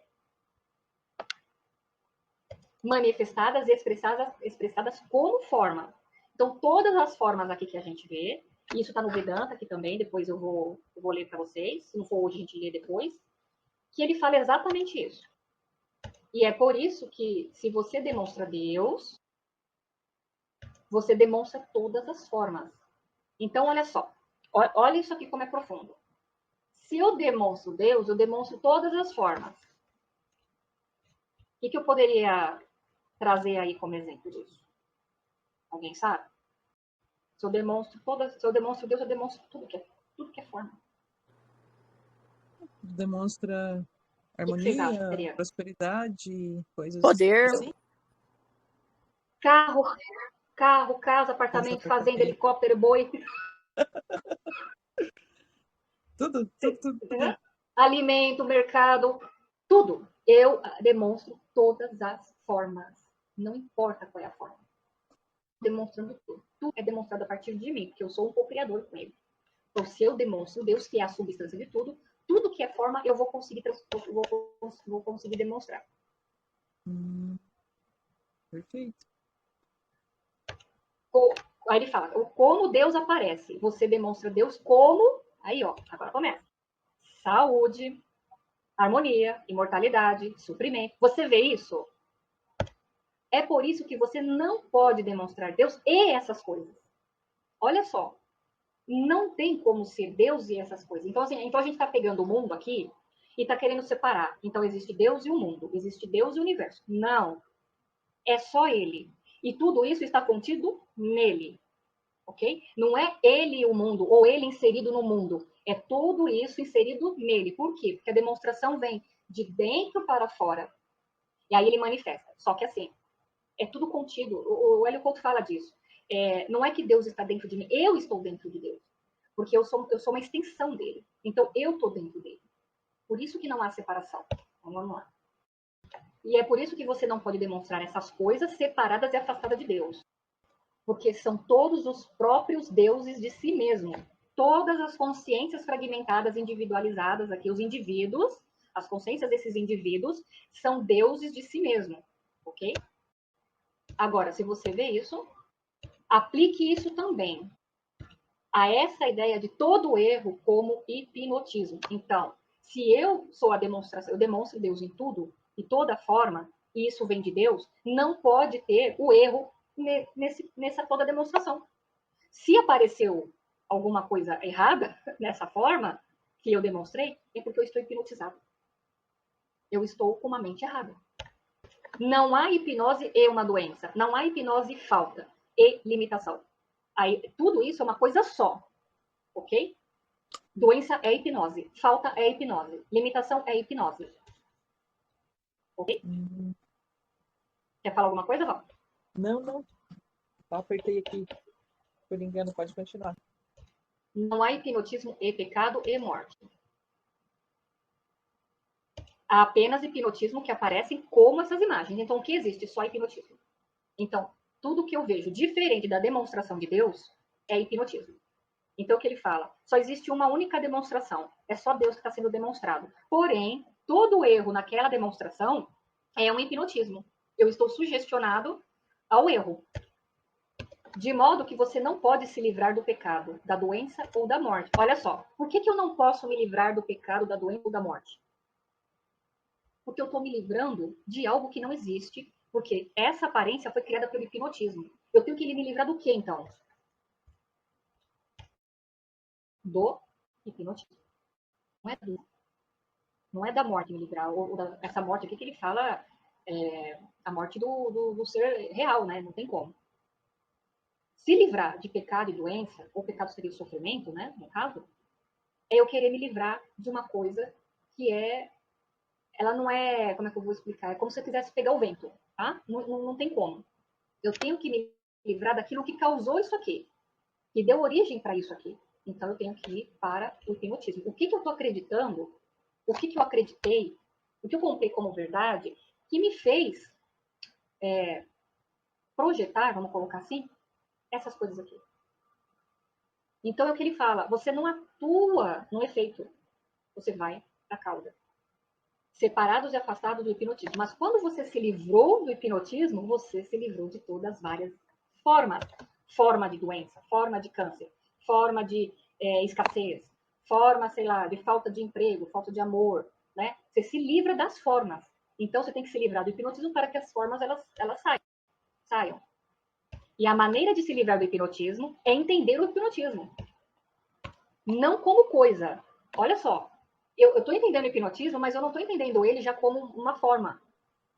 Speaker 1: Manifestadas e expressadas como forma. Então, todas as formas aqui que a gente vê, isso está no Vedanta aqui também, depois eu vou ler para vocês, se não for hoje a gente lê depois, que ele fala exatamente isso. E é por isso que, se você demonstra Deus, você demonstra todas as formas. Então, olha só, olha isso aqui como é profundo. Se eu demonstro Deus, eu demonstro todas as formas. O que eu poderia trazer aí como exemplo disso? Alguém sabe? Se eu demonstro Deus, eu demonstro tudo que é forma.
Speaker 2: Demonstra
Speaker 1: O que vocês acham que
Speaker 2: harmonia,
Speaker 1: seria?
Speaker 2: prosperidade, coisas
Speaker 3: Poder.
Speaker 2: assim.
Speaker 1: Carro, casa, apartamento, fazenda, helicóptero, boi.
Speaker 2: Tudo.
Speaker 1: Alimento, mercado, tudo. Eu demonstro todas as formas. Não importa qual é a forma. Demonstrando tudo. Tudo é demonstrado a partir de mim, porque eu sou um co-criador com ele. Então, se eu demonstro Deus, que é a substância de tudo, tudo que é forma, eu vou conseguir demonstrar.
Speaker 2: Perfeito.
Speaker 1: Aí ele fala, como Deus aparece. Você demonstra Deus como... Aí, ó, agora começa. Saúde, harmonia, imortalidade, suprimento. Você vê isso? É por isso que você não pode demonstrar Deus e essas coisas. Olha só. Não tem como ser Deus e essas coisas. Então, assim, então a gente está pegando o mundo aqui e está querendo separar. Então, existe Deus e o mundo. Existe Deus e o universo. Não. É só ele. E tudo isso está contido nele. Ok? Não é ele e o mundo, ou ele inserido no mundo. É tudo isso inserido nele. Por quê? Porque a demonstração vem de dentro para fora. E aí ele manifesta. Só que assim, é tudo contido. O Hélio Couto fala disso. Não é que Deus está dentro de mim, eu estou dentro de Deus. Porque eu sou uma extensão dele. Então, eu estou dentro dele. Por isso que não há separação. Então, vamos lá. E é por isso que você não pode demonstrar essas coisas separadas e afastadas de Deus. Porque são todos os próprios deuses de si mesmo. Todas as consciências fragmentadas, individualizadas aqui, os indivíduos, as consciências desses indivíduos, são deuses de si mesmo. Ok? Agora, se você vê isso, aplique isso também a essa ideia de todo erro como hipnotismo. Então, se eu sou a demonstração, eu demonstro Deus em tudo, e toda forma, e isso vem de Deus, não pode ter o erro nessa toda demonstração. Se apareceu alguma coisa errada nessa forma que eu demonstrei, é porque eu estou hipnotizado. Eu estou com uma mente errada. Não há hipnose e uma doença. Não há hipnose e falta e limitação. Aí, tudo isso é uma coisa só, ok? Doença é hipnose, falta é hipnose, limitação é hipnose. Ok? Quer falar alguma coisa, Val?
Speaker 2: Não. Só apertei aqui. Por engano, pode continuar.
Speaker 1: Não há hipnotismo e pecado e morte. Há apenas hipnotismo que aparecem como essas imagens. Então, o que existe? Só hipnotismo. Então, tudo que eu vejo diferente da demonstração de Deus é hipnotismo. Então, o que ele fala? Só existe uma única demonstração. É só Deus que está sendo demonstrado. Porém, todo erro naquela demonstração é um hipnotismo. Eu estou sugestionado ao erro. De modo que você não pode se livrar do pecado, da doença ou da morte. Olha só, por que eu não posso me livrar do pecado, da doença ou da morte? Porque eu estou me livrando de algo que não existe, porque essa aparência foi criada pelo hipnotismo. Eu tenho que me livrar do quê, então? Do hipnotismo. Não é da morte me livrar. Essa morte aqui que ele fala a morte do ser real, né? Não tem como. se livrar de pecado e doença, ou pecado seria o sofrimento, né, no caso, é eu querer me livrar de uma coisa que ela não é, como é que eu vou explicar? É como se eu quisesse pegar o vento, tá? Não tem como. Eu tenho que me livrar daquilo que causou isso aqui, que deu origem para isso aqui. Então eu tenho que ir para o hipnotismo. O que eu estou acreditando, o que eu acreditei, o que eu comprei como verdade, que me fez projetar, vamos colocar assim, essas coisas aqui. Então é o que ele fala, você não atua no efeito, você vai na causa. Separados e afastados do hipnotismo. Mas quando você se livrou do hipnotismo, você se livrou de todas as várias formas. Forma de doença, forma de câncer, forma de escassez, forma, sei lá, de falta de emprego, falta de amor, né? Você se livra das formas. Então você tem que se livrar do hipnotismo para que as formas elas saiam. E a maneira de se livrar do hipnotismo é entender o hipnotismo. Não como coisa. Olha só, eu estou entendendo o hipnotismo, mas eu não estou entendendo ele já como uma forma.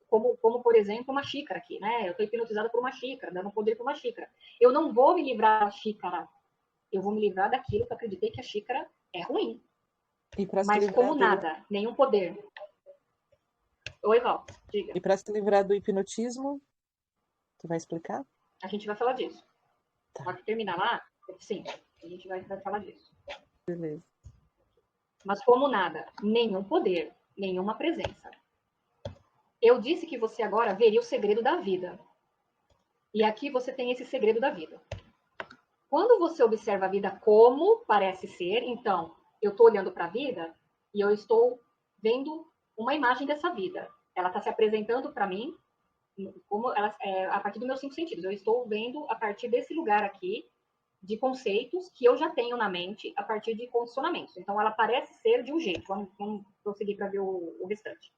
Speaker 1: Como, por exemplo, uma xícara aqui, né? Eu estou hipnotizada por uma xícara, dando poder por uma xícara. Eu não vou me livrar da xícara. Eu vou me livrar daquilo que eu acreditei que a xícara é ruim. Mas como nada, nenhum poder. Oi, Val, diga.
Speaker 2: E para se livrar do hipnotismo, tu vai explicar?
Speaker 1: A gente vai falar disso. Tá. Pode terminar lá? Sim, a gente vai falar disso.
Speaker 2: Beleza.
Speaker 1: Mas como nada, nenhum poder, nenhuma presença. Eu disse que você agora veria o segredo da vida. E aqui você tem esse segredo da vida. Quando você observa a vida como parece ser, então, eu estou olhando para a vida e eu estou vendo uma imagem dessa vida. Ela está se apresentando para mim como ela, a partir dos meus 5 sentidos. Eu estou vendo a partir desse lugar aqui de conceitos que eu já tenho na mente a partir de condicionamentos. Então, ela parece ser de um jeito. Vamos prosseguir para ver o restante.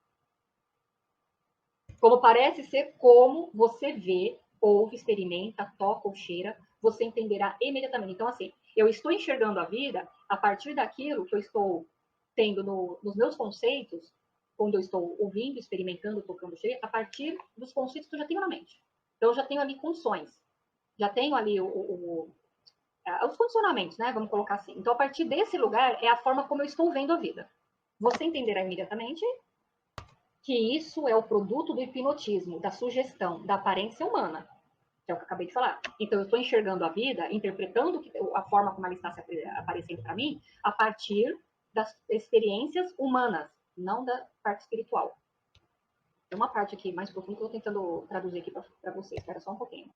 Speaker 1: Como parece ser como você vê, ouve, experimenta, toca ou cheira, você entenderá imediatamente. Então, assim, eu estou enxergando a vida a partir daquilo que eu estou tendo nos meus conceitos, quando eu estou ouvindo, experimentando, tocando, cheiro, a partir dos conceitos que eu já tenho na mente. Então, eu já tenho ali condições, já tenho ali os condicionamentos, né? Vamos colocar assim. Então, a partir desse lugar, é a forma como eu estou vendo a vida. Você entenderá imediatamente que isso é o produto do hipnotismo, da sugestão, da aparência humana, que é o que eu acabei de falar. Então, eu estou enxergando a vida, interpretando a forma como ela está aparecendo para mim, a partir das experiências humanas, não da parte espiritual. Tem uma parte aqui mais profunda que eu estou tentando traduzir aqui para vocês, espera só um pouquinho.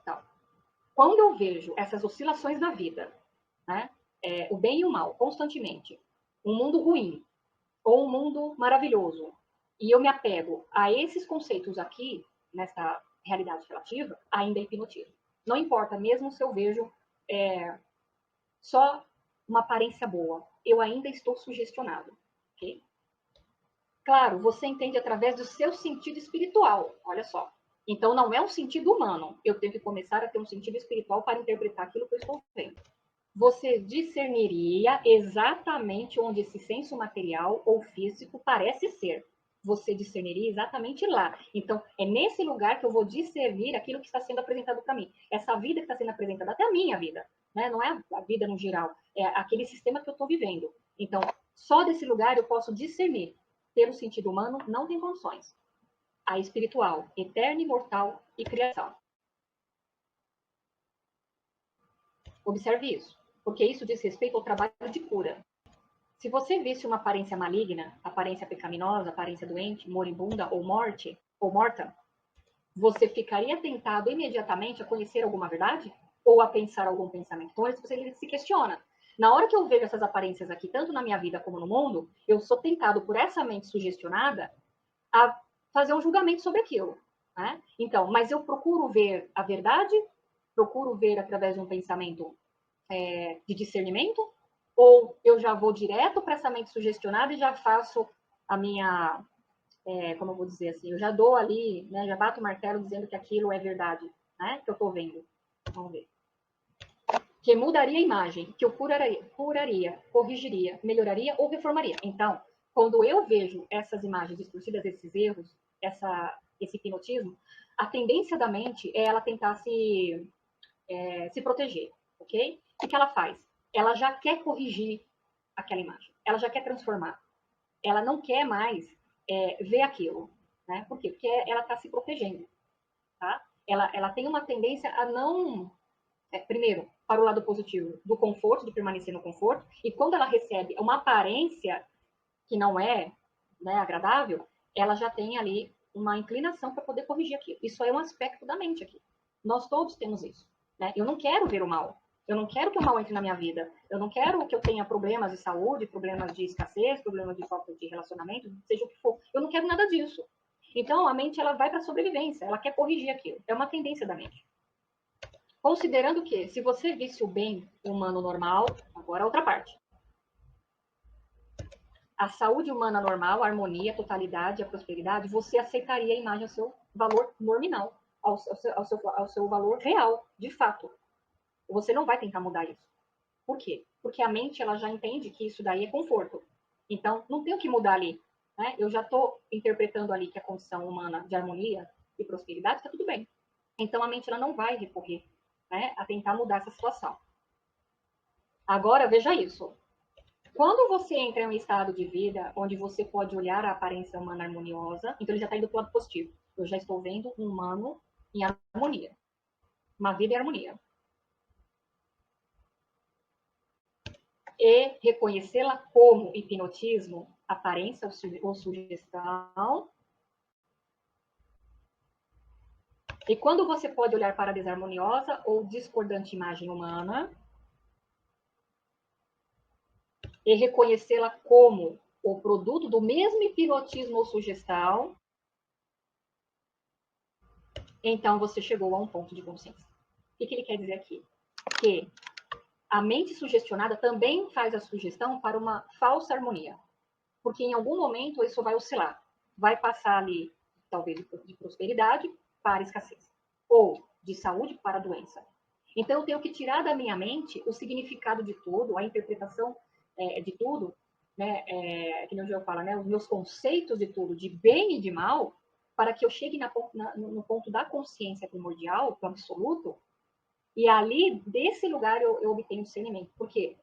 Speaker 1: Então, quando eu vejo essas oscilações da vida, né, o bem e o mal, constantemente, um mundo ruim, ou um mundo maravilhoso, e eu me apego a esses conceitos aqui, nessa realidade relativa, ainda é hipnotismo. Não importa, mesmo se eu vejo só uma aparência boa, eu ainda estou sugestionado. Okay? Claro, você entende através do seu sentido espiritual, olha só. Então, não é um sentido humano. Eu tenho que começar a ter um sentido espiritual para interpretar aquilo que eu estou vendo. Você discerniria exatamente onde esse senso material ou físico parece ser. Você discerniria exatamente lá. Então, é nesse lugar que eu vou discernir aquilo que está sendo apresentado para mim. Essa vida que está sendo apresentada, até a minha vida, né? Não é a vida no geral, é aquele sistema que eu estou vivendo. Então, só desse lugar eu posso discernir. Ter o sentido humano não tem condições. A espiritual, eterna, imortal e criação. Observe isso, porque isso diz respeito ao trabalho de cura. Se você visse uma aparência maligna, aparência pecaminosa, aparência doente, moribunda ou morta, você ficaria tentado imediatamente a conhecer alguma verdade? Ou a pensar algum pensamento? Então, você se questiona. Na hora que eu vejo essas aparências aqui, tanto na minha vida como no mundo, eu sou tentado por essa mente sugestionada a fazer um julgamento sobre aquilo. Né? Então, mas eu procuro ver a verdade, procuro ver através de um pensamento de discernimento, ou eu já vou direto para essa mente sugestionada e já faço a minha, como eu vou dizer assim, eu já dou ali, né, já bato o martelo dizendo que aquilo é verdade, né, que eu estou vendo. Vamos ver. Que mudaria a imagem, que eu curaria, corrigiria, melhoraria ou reformaria. Então, quando eu vejo essas imagens distorcidas, esses erros, esse hipnotismo, a tendência da mente é ela tentar se proteger, ok? O que ela faz? Ela já quer corrigir aquela imagem, ela já quer transformar, ela não quer mais ver aquilo, né? Por quê? Porque ela está se protegendo, tá? Ela tem uma tendência a não, primeiro, para o lado positivo, do conforto, de permanecer no conforto, e quando ela recebe uma aparência que não é, né, agradável, ela já tem ali uma inclinação para poder corrigir aquilo. Isso é um aspecto da mente aqui. Nós todos temos isso, né? Eu não quero ver o mal. Eu não quero que o mal entre na minha vida. Eu não quero que eu tenha problemas de saúde, problemas de escassez, problemas de falta de relacionamento, seja o que for. Eu não quero nada disso. Então, a mente ela vai para a sobrevivência. Ela quer corrigir aquilo. É uma tendência da mente. Considerando que, se você visse o bem humano normal, agora a outra parte. A saúde humana normal, a harmonia, a totalidade, a prosperidade, você aceitaria a imagem ao seu valor nominal, ao seu valor real, de fato. Você não vai tentar mudar isso. Por quê? Porque a mente ela já entende que isso daí é conforto. Então, não tem o que mudar ali. Né? Eu já estou interpretando ali que a condição humana de harmonia e prosperidade está tudo bem. Então, a mente ela não vai recorrer, né, a tentar mudar essa situação. Agora, veja isso. Quando você entra em um estado de vida onde você pode olhar a aparência humana harmoniosa, então ele já está indo para o lado positivo. Eu já estou vendo um humano em harmonia. Uma vida em harmonia. E reconhecê-la como hipnotismo, aparência ou sugestão. E quando você pode olhar para a desarmoniosa ou discordante imagem humana e reconhecê-la como o produto do mesmo hipnotismo ou sugestão, então você chegou a um ponto de consciência. O que ele quer dizer aqui? Que a mente sugestionada também faz a sugestão para uma falsa harmonia. Porque em algum momento isso vai oscilar. Vai passar ali, talvez, de prosperidade para escassez. Ou de saúde para doença. Então eu tenho que tirar da minha mente o significado de tudo, a interpretação de tudo, né? Que nem o João fala, né? Os meus conceitos de tudo, de bem e de mal, para que eu chegue no ponto da consciência primordial, do absoluto, e ali, desse lugar, eu obtenho discernimento. Por quê?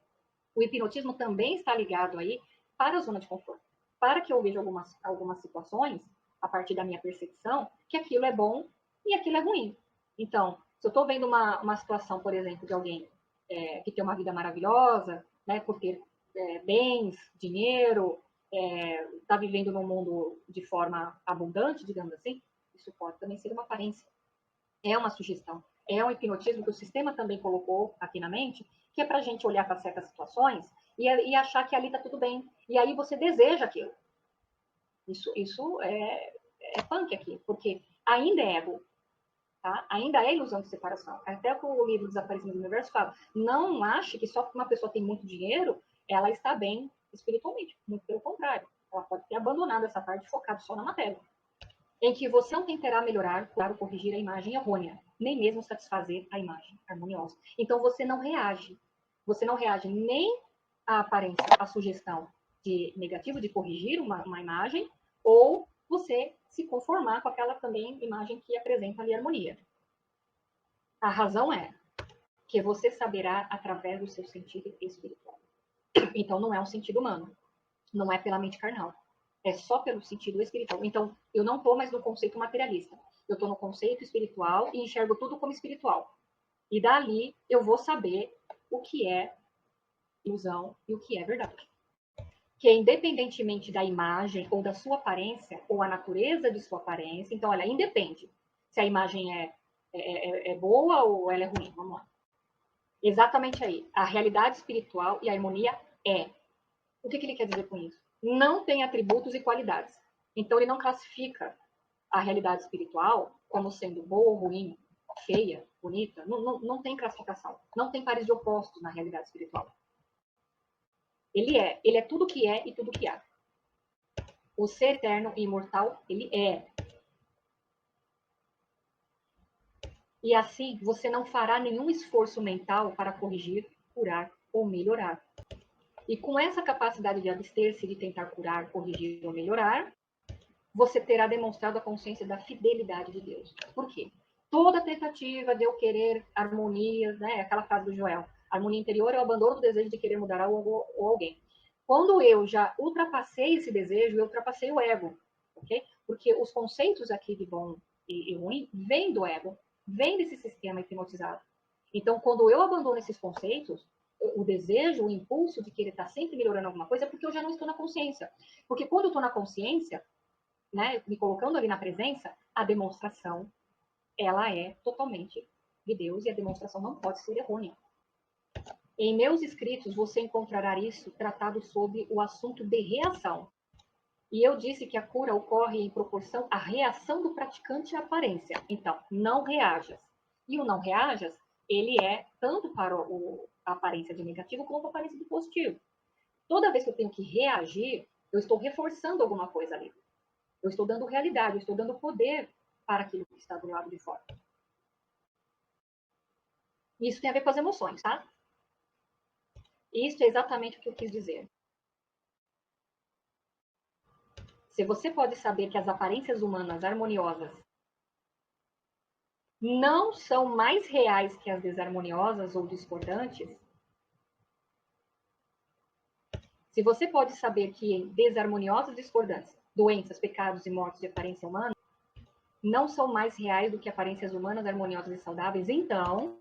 Speaker 1: O hipnotismo também está ligado aí para a zona de conforto. Para que eu veja algumas situações, a partir da minha percepção, que aquilo é bom e aquilo é ruim. Então, se eu estou vendo uma situação, por exemplo, de alguém que tem uma vida maravilhosa, né, por ter bens, dinheiro, está vivendo num mundo de forma abundante, digamos assim, isso pode também ser uma aparência. É uma sugestão. É um hipnotismo que o sistema também colocou aqui na mente, que é para a gente olhar para certas situações e achar que ali está tudo bem. E aí você deseja aquilo. Isso é punk aqui, porque ainda é ego. Tá? Ainda é ilusão de separação. Até o livro Desaparecimento do Universo fala, não ache que só porque uma pessoa tem muito dinheiro, ela está bem espiritualmente. Muito pelo contrário. Ela pode ter abandonado essa parte focada só na matéria. Em que você não tentará melhorar, curar ou corrigir a imagem errônea, nem mesmo satisfazer a imagem harmoniosa. Então você não reage. Você não reage nem à aparência, à sugestão de negativo, de corrigir uma imagem, ou você se conformar com aquela também imagem que apresenta ali harmonia. A razão é que você saberá através do seu sentido espiritual. Então não é um sentido humano, não é pela mente carnal. É só pelo sentido espiritual. Então, eu não estou mais no conceito materialista. Eu estou no conceito espiritual e enxergo tudo como espiritual. E dali eu vou saber o que é ilusão e o que é verdade. Que independentemente da imagem ou da sua aparência, ou a natureza de sua aparência, então, olha, independe se a imagem é boa ou ela é ruim. Vamos lá. Exatamente aí. A realidade espiritual e a harmonia é. O que ele quer dizer com isso? Não tem atributos e qualidades. Então, ele não classifica a realidade espiritual como sendo boa ou ruim, feia, bonita. Não tem classificação. Não tem pares de opostos na realidade espiritual. Ele é tudo que é e tudo que há. O ser eterno e imortal, ele é. E assim, você não fará nenhum esforço mental para corrigir, curar ou melhorar. E com essa capacidade de abster-se de tentar curar, corrigir ou melhorar, você terá demonstrado a consciência da fidelidade de Deus. Por quê? Toda tentativa de eu querer harmonia, né, aquela frase do Joel, harmonia interior é o abandono do desejo de querer mudar algo ou alguém. Quando eu já ultrapassei esse desejo, eu ultrapassei o ego, ok? Porque os conceitos aqui de bom e ruim vêm do ego, vêm desse sistema hipnotizado. Então, quando eu abandono esses conceitos, o desejo, o impulso de querer estar sempre melhorando alguma coisa, é porque eu já não estou na consciência. Porque quando eu estou na consciência, né, me colocando ali na presença, a demonstração, ela é totalmente de Deus e a demonstração não pode ser errônea. Em meus escritos, você encontrará isso tratado sobre o assunto de reação. E eu disse que a cura ocorre em proporção à reação do praticante à aparência. Então, não reajas. E o não reajas, ele é tanto para a aparência de negativo como para a aparência de positivo. Toda vez que eu tenho que reagir, eu estou reforçando alguma coisa ali. Eu estou dando realidade, eu estou dando poder para aquilo que está do lado de fora. Isso tem a ver com as emoções, tá? Isso é exatamente o que eu quis dizer. Se você pode saber que as aparências humanas harmoniosas não são mais reais que as desarmoniosas ou discordantes, se você pode saber que desarmoniosas discordantes, doenças, pecados e mortes de aparência humana, não são mais reais do que aparências humanas harmoniosas e saudáveis, então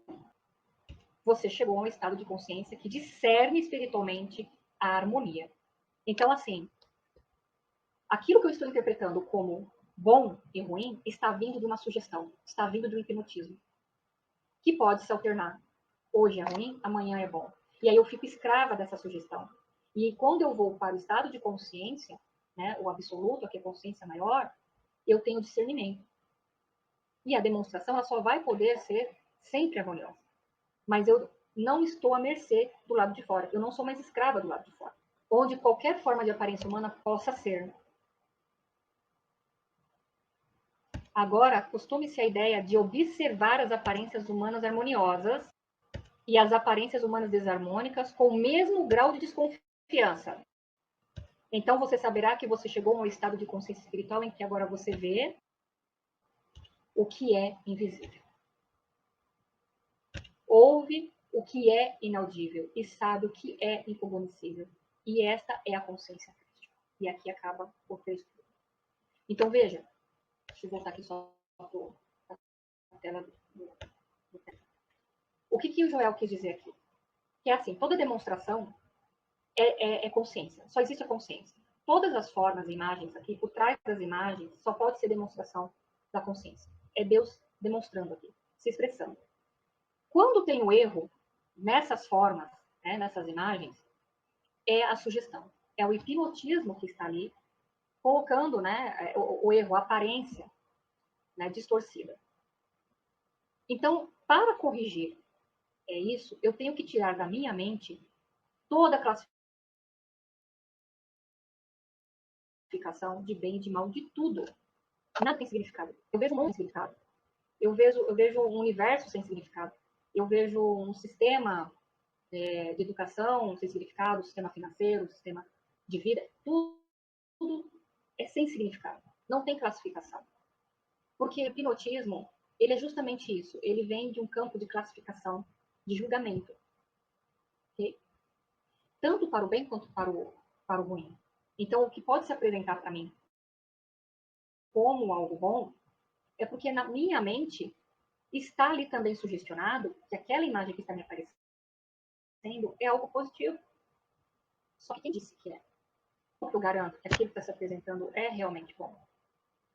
Speaker 1: você chegou a um estado de consciência que discerne espiritualmente a harmonia. Então, assim, aquilo que eu estou interpretando como bom e ruim está vindo de uma sugestão, está vindo de um hipnotismo, que pode se alternar. Hoje é ruim, amanhã é bom. E aí eu fico escrava dessa sugestão. E quando eu vou para o estado de consciência, né, o absoluto, que é consciência maior, eu tenho discernimento. E a demonstração ela só vai poder ser sempre harmoniosa. Mas eu não estou à mercê do lado de fora. Eu não sou mais escrava do lado de fora. Onde qualquer forma de aparência humana possa ser. Agora, acostume-se à ideia de observar as aparências humanas harmoniosas e as aparências humanas desarmônicas com o mesmo grau de desconfiança. Então você saberá que você chegou a um estado de consciência espiritual em que agora você vê o que é invisível. Ouve o que é inaudível e sabe o que é incognoscível. E esta é a consciência crística. E aqui acaba o texto. Então veja, deixa eu voltar aqui só para a tela do O que o Joel quis dizer aqui? Que é assim, toda demonstração é consciência. Só existe a consciência. Todas as formas e imagens aqui, por trás das imagens, só pode ser demonstração da consciência. É Deus demonstrando aqui, se expressando. Quando tem o erro nessas formas, né, nessas imagens, é a sugestão. É o hipnotismo que está ali, colocando, né, o erro, a aparência, né, distorcida. Então, para corrigir isso, eu tenho que tirar da minha mente toda a classificação de bem e de mal de tudo. Nada tem significado. Eu vejo um mundo sem significado. Eu vejo um universo sem significado. Eu vejo um sistema de educação sem significado, um sistema financeiro, um sistema de vida. Tudo é sem significado. Não tem classificação. Porque o hipnotismo, ele é justamente isso. Ele vem de um campo de classificação, de julgamento. Okay? Tanto para o bem quanto para o ruim. Então, o que pode se apresentar para mim como algo bom é porque na minha mente está ali também sugestionado que aquela imagem que está me aparecendo é algo positivo. Só que quem disse que é? Eu garanto que aquilo que está se apresentando é realmente bom.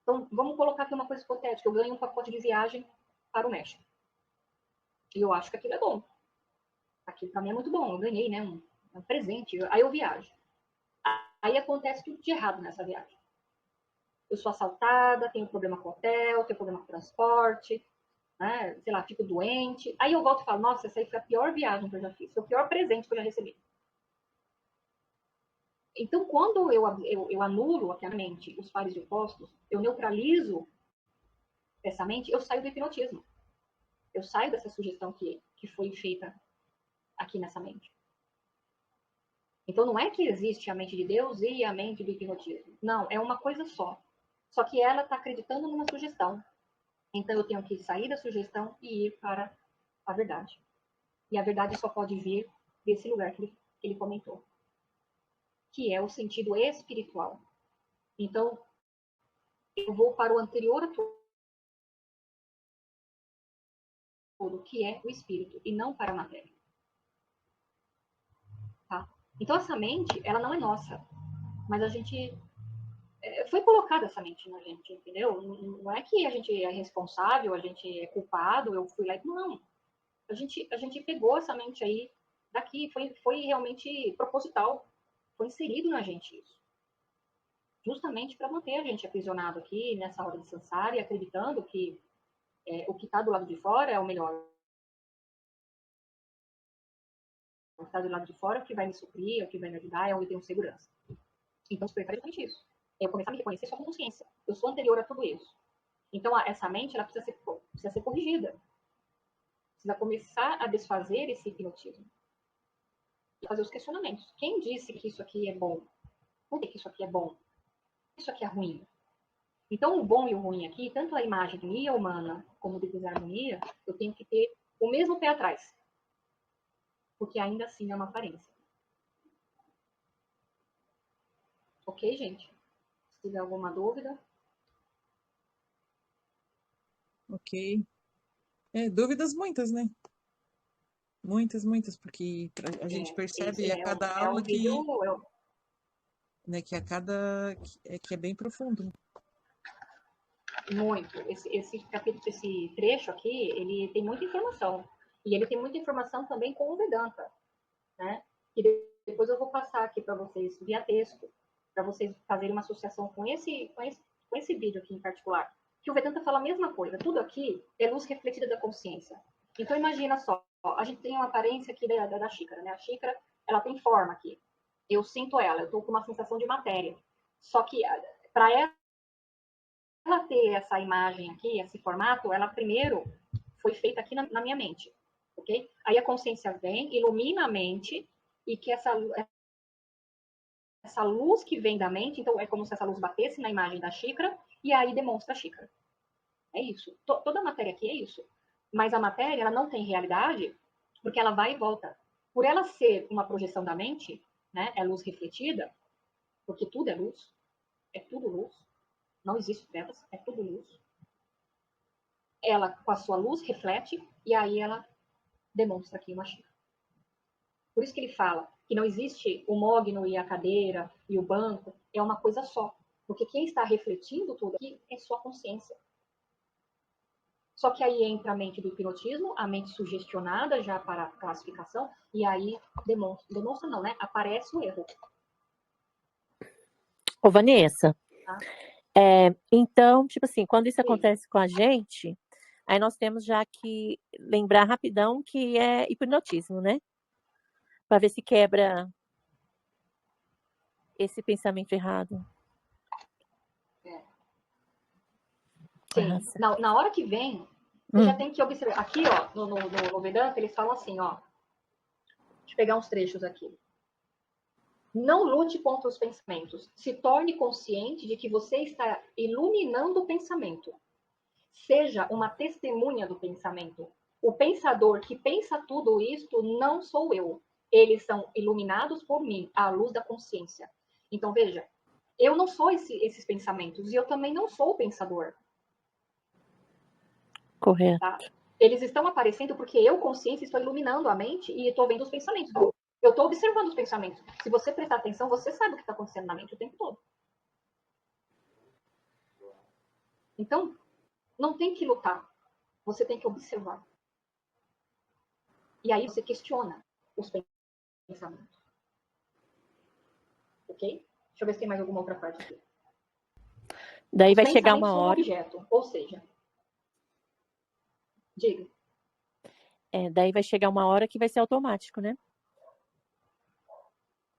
Speaker 1: Então, vamos colocar aqui uma coisa hipotética. Eu ganho um pacote de viagem para o México. E eu acho que aquilo é bom. Aquilo para mim é muito bom. Eu ganhei, né, um presente. Aí eu viajo. Aí acontece tudo de errado nessa viagem. Eu sou assaltada, tenho problema com hotel, tenho problema com transporte, né? Sei lá, fico doente. Aí eu volto e falo, nossa, essa aí foi a pior viagem que eu já fiz. Foi o pior presente que eu já recebi. Então, quando eu anulo aqui a mente, os pares de opostos, eu neutralizo essa mente, eu saio do hipnotismo. Eu saio dessa sugestão que foi feita aqui nessa mente. Então, não é que existe a mente de Deus e a mente do hipnotismo. Não, é uma coisa só. Só que ela está acreditando numa sugestão. Então eu tenho que sair da sugestão e ir para a verdade. E a verdade só pode vir desse lugar que ele comentou, que é o sentido espiritual. Então, eu vou para o anterior a tudo, que é o espírito, e não para a matéria. Tá? Então, essa mente, ela não é nossa, mas a gente foi colocada essa mente na gente, entendeu? Não é que a gente é responsável, a gente é culpado, eu fui lá e... Não. A gente pegou essa mente aí daqui, foi realmente proposital. Foi inserido na gente isso. Justamente para manter a gente aprisionado aqui, nessa hora de samsara, e acreditando que o que está do lado de fora é o melhor. O que está do lado de fora é o que vai me suprir, é o que vai me ajudar, é onde eu tenho segurança. Então, despertar é justamente isso. É eu começar a me reconhecer só com consciência. Eu sou anterior a tudo isso. Então, essa mente, ela precisa ser corrigida. Precisa começar a desfazer esse hipnotismo. E fazer os questionamentos. Quem disse que isso aqui é bom? Por que isso aqui é bom? Isso aqui é ruim? Então, o bom e o ruim aqui, tanto a imagem de humana como de desarmonia, eu tenho que ter o mesmo pé atrás. Porque ainda assim é uma aparência. Ok, gente? Se tiver alguma dúvida.
Speaker 2: Ok. Dúvidas muitas, né? Muitas, porque a gente percebe a cada aula
Speaker 1: um vídeo,
Speaker 2: né, que a cada que é bem profundo.
Speaker 1: Muito. Esse capítulo, esse trecho aqui, ele tem muita informação. E ele tem muita informação também com o Vedanta, né? E depois eu vou passar aqui para vocês via texto, para vocês fazerem uma associação com esse vídeo aqui em particular. Que o Vedanta fala a mesma coisa. Tudo aqui é luz refletida da consciência. Então imagina só, a gente tem uma aparência aqui da xícara, né? A xícara, ela tem forma aqui. Eu sinto ela, eu estou com uma sensação de matéria. Só que para ela ter essa imagem aqui, esse formato, ela primeiro foi feita aqui na minha mente, ok? Aí a consciência vem, ilumina a mente, e que essa luz que vem da mente, então é como se essa luz batesse na imagem da xícara, e aí demonstra a xícara. É isso. Toda a matéria aqui é isso. Mas a matéria, ela não tem realidade, porque ela vai e volta. Por ela ser uma projeção da mente, né, é luz refletida, porque tudo é tudo luz, não existe trevas, é tudo luz. Ela, com a sua luz, reflete, e aí ela demonstra aqui uma xícara. Por isso que ele fala que não existe o mogno e a cadeira e o banco, é uma coisa só. Porque quem está refletindo tudo aqui é sua consciência. Só que aí entra a mente do hipnotismo, a mente sugestionada já para a classificação, e aí demonstra não, né? Aparece o erro.
Speaker 3: Ô, Vanessa,
Speaker 1: Tá?
Speaker 3: então, tipo assim, quando isso
Speaker 1: Sim.
Speaker 3: acontece com a gente, aí nós temos já que lembrar rapidão que é hipnotismo, né? Para ver se quebra esse pensamento errado.
Speaker 1: Sim. Na hora que vem, você já tem que observar. Aqui, ó, no Vedanta, eles falam assim, ó. Deixa eu pegar uns trechos aqui. Não lute contra os pensamentos. Se torne consciente de que você está iluminando o pensamento. Seja uma testemunha do pensamento. O pensador que pensa tudo isto não sou eu. Eles são iluminados por mim, à luz da consciência. Então, veja, eu não sou esses pensamentos e eu também não sou o pensador.
Speaker 3: Correto.
Speaker 1: Tá? Eles estão aparecendo porque eu, consciência, estou iluminando a mente e estou vendo os pensamentos. Eu estou observando os pensamentos. Se você prestar atenção, você sabe o que está acontecendo na mente o tempo todo. Então, não tem que lutar. Você tem que observar. E aí você questiona os pensamentos. Ok? Deixa eu ver se tem mais alguma outra parte aqui.
Speaker 3: Daí
Speaker 1: os
Speaker 3: vai chegar
Speaker 1: pensamentos
Speaker 3: uma
Speaker 1: são
Speaker 3: hora.
Speaker 1: objeto, ou seja, diga.
Speaker 3: Daí vai chegar uma hora que vai ser automático, né?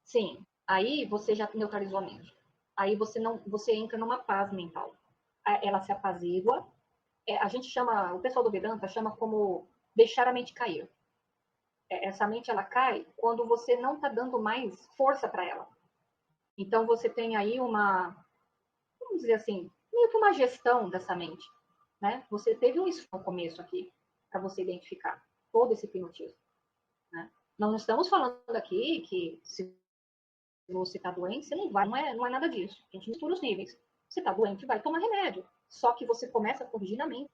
Speaker 1: Sim. Aí você já neutralizou a mente. Aí você entra numa paz mental. Ela se apazigua. A gente chama, o pessoal do Vedanta chama como deixar a mente cair. Essa mente ela cai quando você não está dando mais força para ela. Então você tem aí vamos dizer assim, meio que uma gestão dessa mente, né? Você teve um esforço no começo aqui para você identificar todo esse hipnotismo, né? Não estamos falando aqui que se você está doente, você não vai, não é nada disso. A gente mistura os níveis. Você está doente, vai tomar remédio. Só que você começa a corrigir na mente.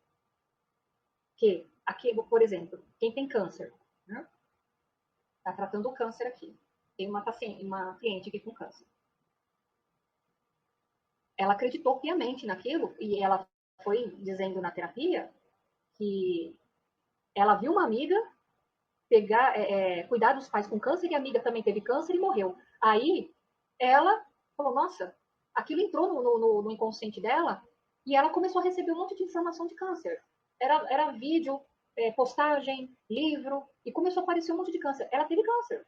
Speaker 1: Que aqui, por exemplo, quem tem câncer, né? Está tratando o câncer aqui. Tem uma cliente aqui com câncer. Ela acreditou piamente naquilo e ela foi dizendo na terapia que ela viu uma amiga cuidar dos pais com câncer e a amiga também teve câncer e morreu. Aí ela falou, nossa, aquilo entrou no inconsciente dela e ela começou a receber um monte de informação de câncer. Era vídeo, postagem, livro, e começou a aparecer um monte de câncer. Ela teve câncer.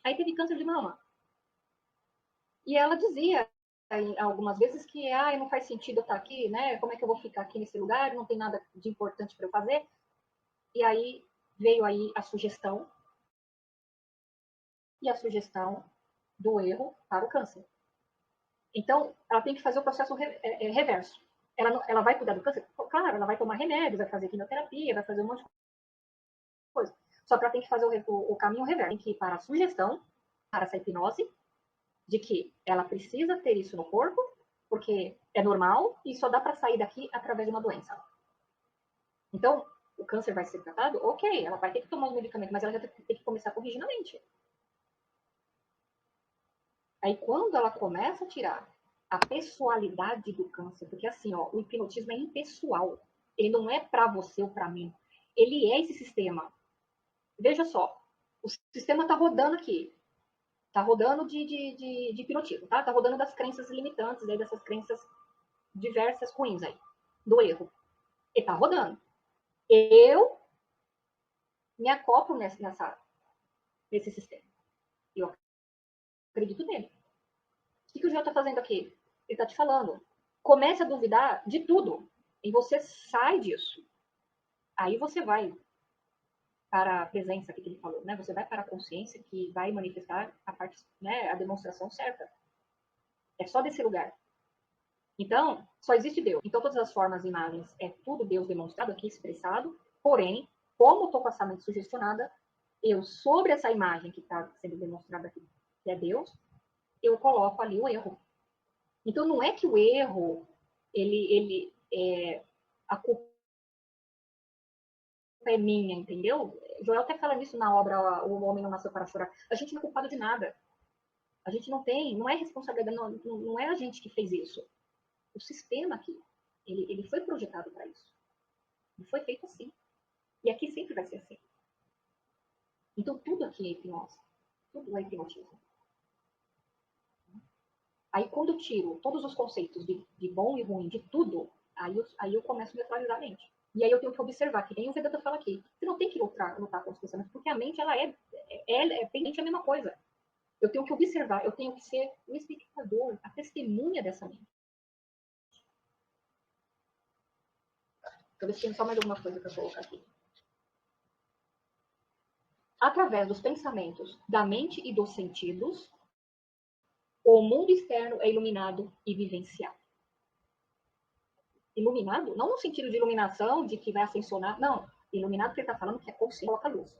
Speaker 1: Aí teve câncer de mama. E ela dizia algumas vezes que não faz sentido eu estar aqui, né? Como é que eu vou ficar aqui nesse lugar? Não tem nada de importante para eu fazer. E aí veio aí a sugestão do erro para o câncer. Então, ela tem que fazer o processo reverso. Ela vai cuidar do câncer? Claro, ela vai tomar remédio, vai fazer quimioterapia, vai fazer um monte de coisa. Só que ela tem que fazer o caminho reverso. Tem que ir para a sugestão, para essa hipnose, de que ela precisa ter isso no corpo, porque é normal e só dá para sair daqui através de uma doença. Então, o câncer vai ser tratado? Ok, ela vai ter que tomar os medicamentos, mas ela já tem que começar a corrigir na mente. Aí, quando ela começa a tirar a pessoalidade do câncer, porque assim, ó, o hipnotismo é impessoal. Ele não é para você ou para mim. Ele é esse sistema. Veja só, o sistema está rodando aqui. Está rodando de hipnotismo, tá? Está rodando das crenças limitantes, aí, dessas crenças diversas ruins aí, do erro. Ele está rodando. Eu me acoplo nesse sistema. Eu acredito nele. O que o João está fazendo aqui? Ele está te falando. Comece a duvidar de tudo. E você sai disso. Aí você vai para a presença que ele falou, né? Você vai para a consciência que vai manifestar a parte, né, a demonstração certa. É só desse lugar. Então, só existe Deus. Então, todas as formas e imagens é tudo Deus demonstrado aqui, expressado. Porém, como estou com essa mente sugestionada, eu, sobre essa imagem que está sendo demonstrada aqui, que é Deus, eu coloco ali o erro. Então, não é que o erro, a culpa é minha, entendeu? Joel até fala nisso na obra O Homem Não Nasceu para Chorar. A gente não é culpado de nada. A gente não é responsabilidade, não é a gente que fez isso. O sistema aqui, ele foi projetado para isso. Ele foi feito assim. E aqui sempre vai ser assim. Então, tudo aqui é hipnose. Tudo é hipnotismo. Aí, quando eu tiro todos os conceitos de bom e ruim, de tudo, aí eu começo a neutralizar a mente. E aí eu tenho que observar, que nem o Vedanta fala aqui. Você não tem que lutar com os pensamentos, porque a mente, ela é a mesma coisa. Eu tenho que observar, eu tenho que ser o espectador, a testemunha dessa mente. Eu ver se tem só mais alguma coisa para colocar aqui. Através dos pensamentos, da mente e dos sentidos, o mundo externo é iluminado e vivenciado. Iluminado, não no sentido de iluminação, de que vai ascensionar, não. Iluminado porque ele está falando que é consciente, coloca luz.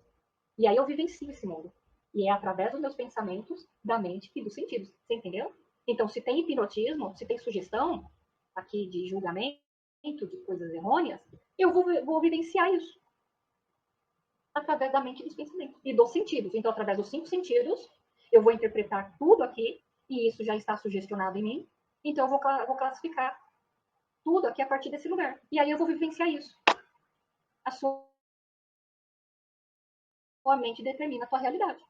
Speaker 1: E aí eu vivencio esse mundo. E é através dos meus pensamentos, da mente e dos sentidos. Você entendeu? Então, se tem hipnotismo, se tem sugestão aqui de julgamento, de coisas errôneas, eu vou vivenciar isso. Através da mente e dos pensamentos. E dos sentidos. Então, através dos 5 sentidos, eu vou interpretar tudo aqui, e isso já está sugestionado em mim. Então, eu vou classificar tudo aqui a partir desse lugar. E aí eu vou vivenciar isso. A sua mente determina a sua realidade.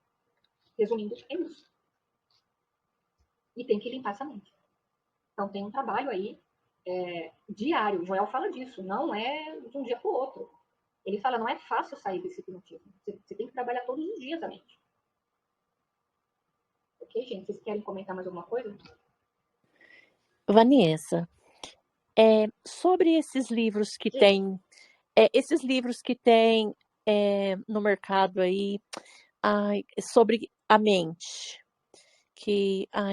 Speaker 1: Resumindo, é isso. E tem que limpar essa mente. Então tem um trabalho aí diário. O Joel fala disso. Não é de um dia para o outro. Ele fala, não é fácil sair desse hipnotismo. Você tem que trabalhar todos os dias a mente. Ok, gente? Vocês querem comentar mais alguma coisa?
Speaker 3: Vanessa, sobre esses livros que tem, no mercado aí, sobre a mente,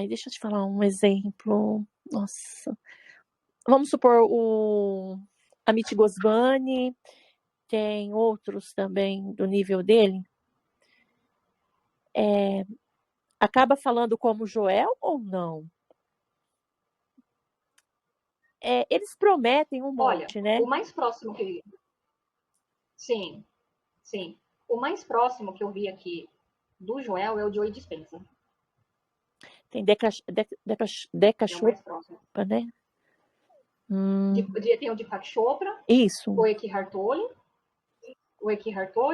Speaker 3: deixa eu te falar um exemplo, nossa, vamos supor, o Amit Goswami, tem outros também do nível dele, acaba falando como Joel ou não? Eles prometem um monte,
Speaker 1: Olha,
Speaker 3: né?
Speaker 1: o mais próximo que... Sim, sim. O mais próximo que eu vi aqui do Joel é o Joey Dispenza.
Speaker 3: Tem Deca
Speaker 1: É o mais próximo.
Speaker 3: né?
Speaker 1: Tem o Deepak Chopra.
Speaker 3: Isso.
Speaker 1: O Eckhart Tolle. O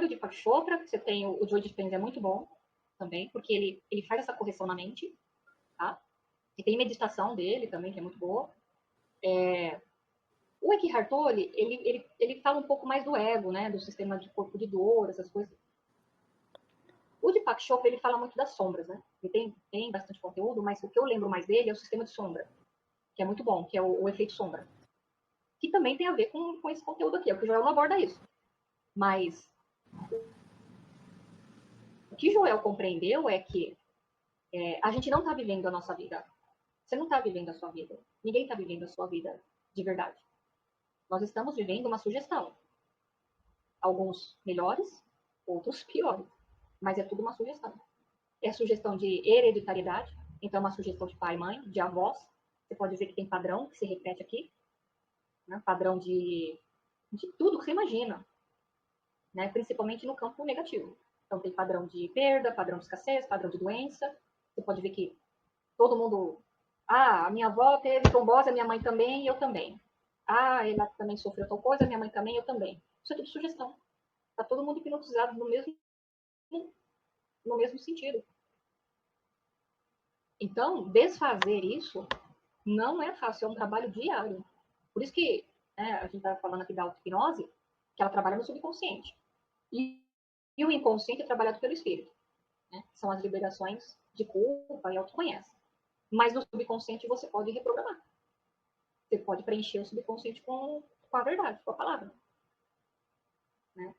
Speaker 1: Deepak Chopra. Você tem o Joey Dispenza, é muito bom também, porque ele faz essa correção na mente, tá? E tem meditação dele também, que é muito boa. O Eckhart Tolle, ele fala um pouco mais do ego, né? Do sistema de corpo de dor, essas coisas. O Deepak Chopra, ele fala muito das sombras, né? Ele tem bastante conteúdo, mas o que eu lembro mais dele é o sistema de sombra, que é muito bom, que é o efeito sombra. Que também tem a ver com esse conteúdo aqui, porque o Joel não aborda isso. Mas o que Joel compreendeu é que a gente não está vivendo a nossa vida. Você não está vivendo a sua vida. Ninguém está vivendo a sua vida de verdade. Nós estamos vivendo uma sugestão. Alguns melhores, outros piores. Mas é tudo uma sugestão. É sugestão de hereditariedade, então é uma sugestão de pai e mãe, de avós. Você pode ver que tem padrão que se repete aqui, né? Padrão de tudo que você imagina, né? Principalmente no campo negativo. Então tem padrão de perda, padrão de escassez, padrão de doença. Você pode ver que todo mundo... a minha avó teve trombose, a minha mãe também, e eu também. Ela também sofreu tal coisa, minha mãe também, eu também. Isso é tudo sugestão. Está todo mundo hipnotizado no mesmo sentido. Então, desfazer isso não é fácil, é um trabalho diário. Por isso que a gente está falando aqui da auto-hipnose, que ela trabalha no subconsciente. E o inconsciente é trabalhado pelo espírito. Né? São as liberações de culpa e autoconhece. Mas no subconsciente você pode reprogramar. Você pode preencher o subconsciente com a verdade, com a palavra. Né?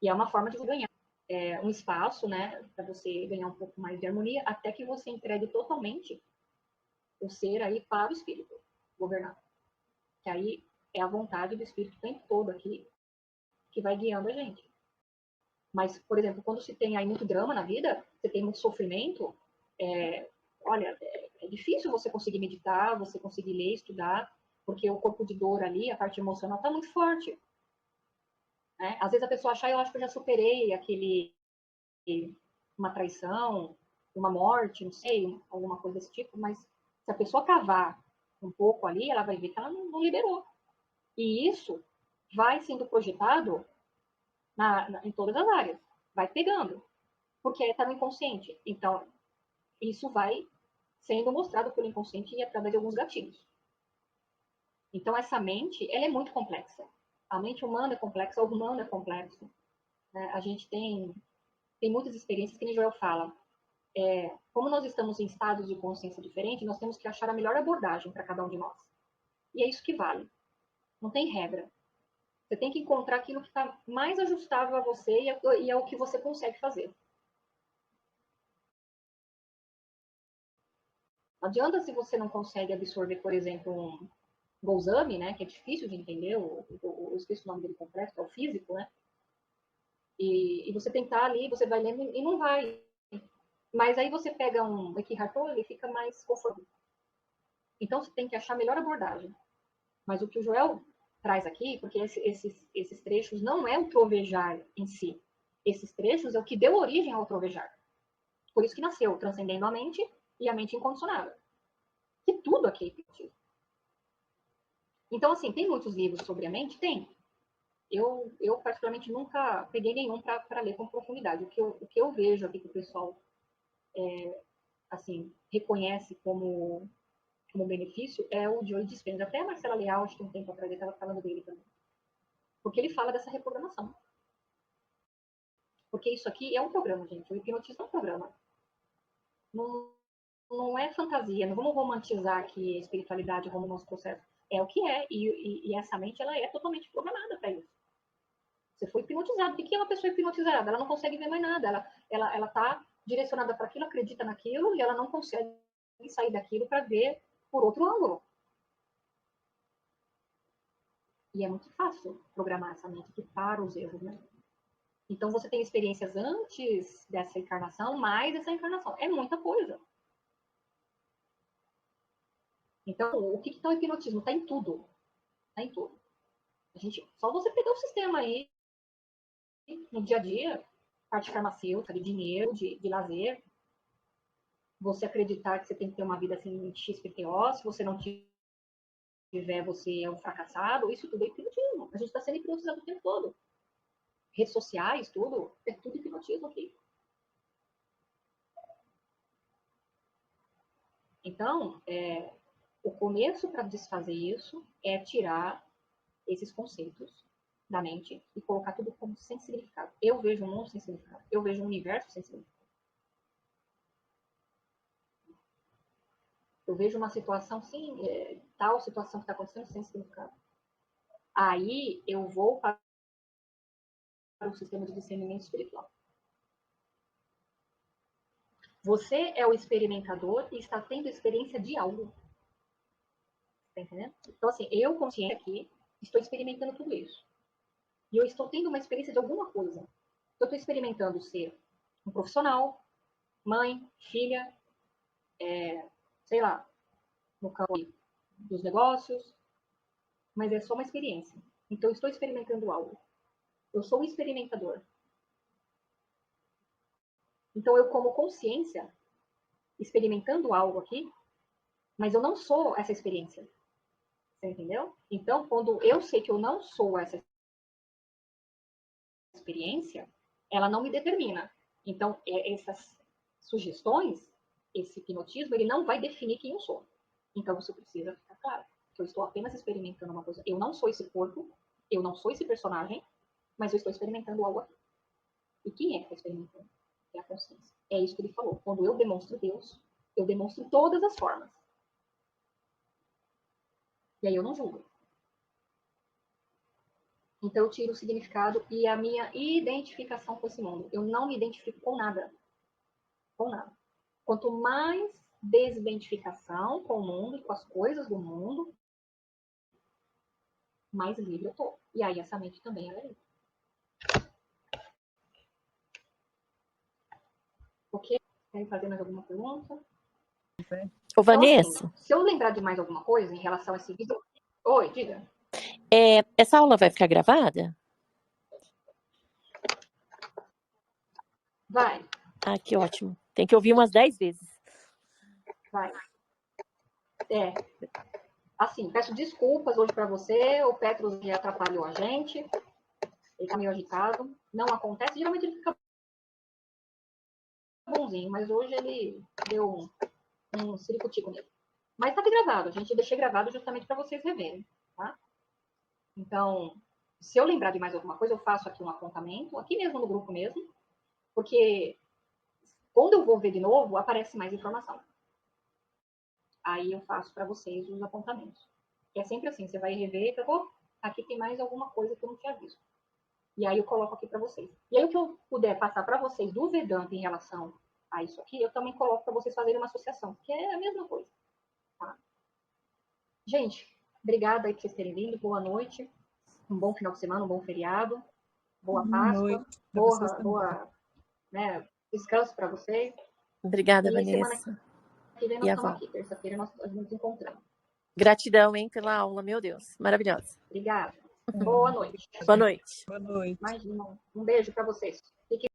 Speaker 1: E é uma forma de ganhar um espaço, né, para você ganhar um pouco mais de harmonia, até que você entregue totalmente o ser aí para o espírito governar. Que aí é a vontade do espírito o tempo todo aqui que vai guiando a gente. Mas, por exemplo, quando se tem aí muito drama na vida, você tem muito sofrimento, olha, é difícil você conseguir meditar, você conseguir ler, estudar, porque o corpo de dor ali, a parte emocional, está muito forte. Né? Às vezes a pessoa acha, eu acho que eu já superei uma traição, uma morte, não sei, alguma coisa desse tipo, mas se a pessoa cavar um pouco ali, ela vai ver que ela não liberou. E isso vai sendo projetado em todas as áreas. Vai pegando. Porque está no inconsciente. Então, isso vai sendo mostrado pelo inconsciente e através de alguns gatilhos. Então, essa mente, ela é muito complexa. A mente humana é complexa, o humano é complexo. Né? A gente tem muitas experiências que nem Joel fala. Como nós estamos em estados de consciência diferentes, nós temos que achar a melhor abordagem para cada um de nós. E é isso que vale. Não tem regra. Você tem que encontrar aquilo que está mais ajustável a você e ao que você consegue fazer. Não adianta se você não consegue absorver, por exemplo, um Goswami, né, que é difícil de entender, eu esqueci o nome dele completo, que é o físico, né? E você tentar ali, você vai lendo e não vai. Mas aí você pega um Eckhart Tolle, ele fica mais confortável. Então você tem que achar a melhor abordagem. Mas o que o Joel traz aqui, porque esses trechos não é o trovejar em si. Esses trechos é o que deu origem ao trovejar. Por isso que nasceu Transcendendo a Mente e a Mente Incondicionável. Que tudo aqui é hipnotismo. Então, assim, tem muitos livros sobre a mente? Tem. Eu particularmente, nunca peguei nenhum para ler com profundidade. O que eu vejo aqui que o pessoal assim, reconhece como benefício é o Joey Dispenza. Até a Marcela Leal, acho que um tempo atrás, estava falando dele também. Porque ele fala dessa reprogramação. Porque isso aqui é um programa, gente. O hipnotismo é um programa. Não é fantasia. Não vamos romantizar aqui a espiritualidade como o nosso processo. É o que é. E essa mente, ela é totalmente programada para isso. Você foi hipnotizado. O que é uma pessoa hipnotizada? Ela não consegue ver mais nada. Ela está direcionada para aquilo, acredita naquilo, e ela não consegue sair daquilo para ver por outro ângulo. E é muito fácil programar essa mente aqui para os erros, né? Então, você tem experiências antes dessa encarnação, mais essa encarnação. É muita coisa. Então, o que está o hipnotismo? Está em tudo. Está em tudo. Só você pegar o sistema aí, no dia a dia, parte farmacêutica, de dinheiro, de lazer, você acreditar que você tem que ter uma vida assim, XPTO, se você não tiver, você é um fracassado, isso tudo é hipnotismo. A gente está sendo hipnotizado o tempo todo. Redes sociais, tudo, é tudo hipnotismo aqui. Então, o começo para desfazer isso é tirar esses conceitos da mente e colocar tudo como sem significado. Eu vejo um mundo sem significado. Eu vejo um universo sem significado. Eu vejo uma situação, sim, tal situação que está acontecendo sem significado. Aí eu vou para o sistema de discernimento espiritual. Você é o experimentador e está tendo experiência de algo. Tá entendendo? Então, assim, eu, consciente aqui, estou experimentando tudo isso. E eu estou tendo uma experiência de alguma coisa. Eu estou experimentando ser um profissional, mãe, filha, sei lá, no campo dos negócios, mas é só uma experiência. Então, eu estou experimentando algo. Eu sou um experimentador. Então, eu, como consciência, experimentando algo aqui, mas eu não sou essa experiência. Você entendeu? Então, quando eu sei que eu não sou essa experiência, ela não me determina. Então, essas sugestões, esse hipnotismo, ele não vai definir quem eu sou. Então, isso precisa ficar claro. Que eu estou apenas experimentando uma coisa. Eu não sou esse corpo, eu não sou esse personagem, mas eu estou experimentando algo aqui. E quem é que está experimentando? É a consciência. É isso que ele falou. Quando eu demonstro Deus, eu demonstro todas as formas. E aí eu não julgo. Então eu tiro o significado e a minha identificação com esse mundo. Eu não me identifico com nada. Com nada. Quanto mais desidentificação com o mundo e com as coisas do mundo, mais livre eu tô. E aí essa mente também é livre. Ok? Querem fazer mais alguma pergunta?
Speaker 3: Ô, Vanessa.
Speaker 1: Então, assim, se eu lembrar de mais alguma coisa em relação a esse vídeo... Oi, diga.
Speaker 3: Essa aula vai ficar gravada?
Speaker 1: Vai.
Speaker 3: Ah, que ótimo. Tem que ouvir umas 10 vezes.
Speaker 1: Vai. Assim, peço desculpas hoje para você. O Petros já atrapalhou a gente. Ele tá meio agitado. Não acontece. Geralmente ele fica bonzinho, mas hoje ele deu um ciricutico nele. Mas tá aqui gravado. A gente deixei gravado justamente para vocês reverem, tá? Então, se eu lembrar de mais alguma coisa, eu faço aqui um apontamento, aqui mesmo no grupo mesmo, porque quando eu vou ver de novo, aparece mais informação. Aí eu faço para vocês os apontamentos. É sempre assim, você vai rever e fala, aqui tem mais alguma coisa que eu não tinha visto. E aí eu coloco aqui para vocês. E aí o que eu puder passar para vocês do Vedanta em relação a isso aqui, eu também coloco para vocês fazerem uma associação, que é a mesma coisa. Tá? Gente, obrigada aí por vocês terem vindo. Boa noite. Um bom final de semana, um bom feriado. Boa Páscoa. Boa descanso para vocês.
Speaker 3: Obrigada,
Speaker 1: e
Speaker 3: Vanessa.
Speaker 1: Semana que vem nós estamos aqui. Terça-feira nós nos encontramos.
Speaker 3: Gratidão, hein, pela aula, meu Deus. Maravilhosa.
Speaker 1: Obrigada. Boa noite.
Speaker 3: Boa noite.
Speaker 2: Boa noite.
Speaker 1: Imagina. Um beijo para vocês.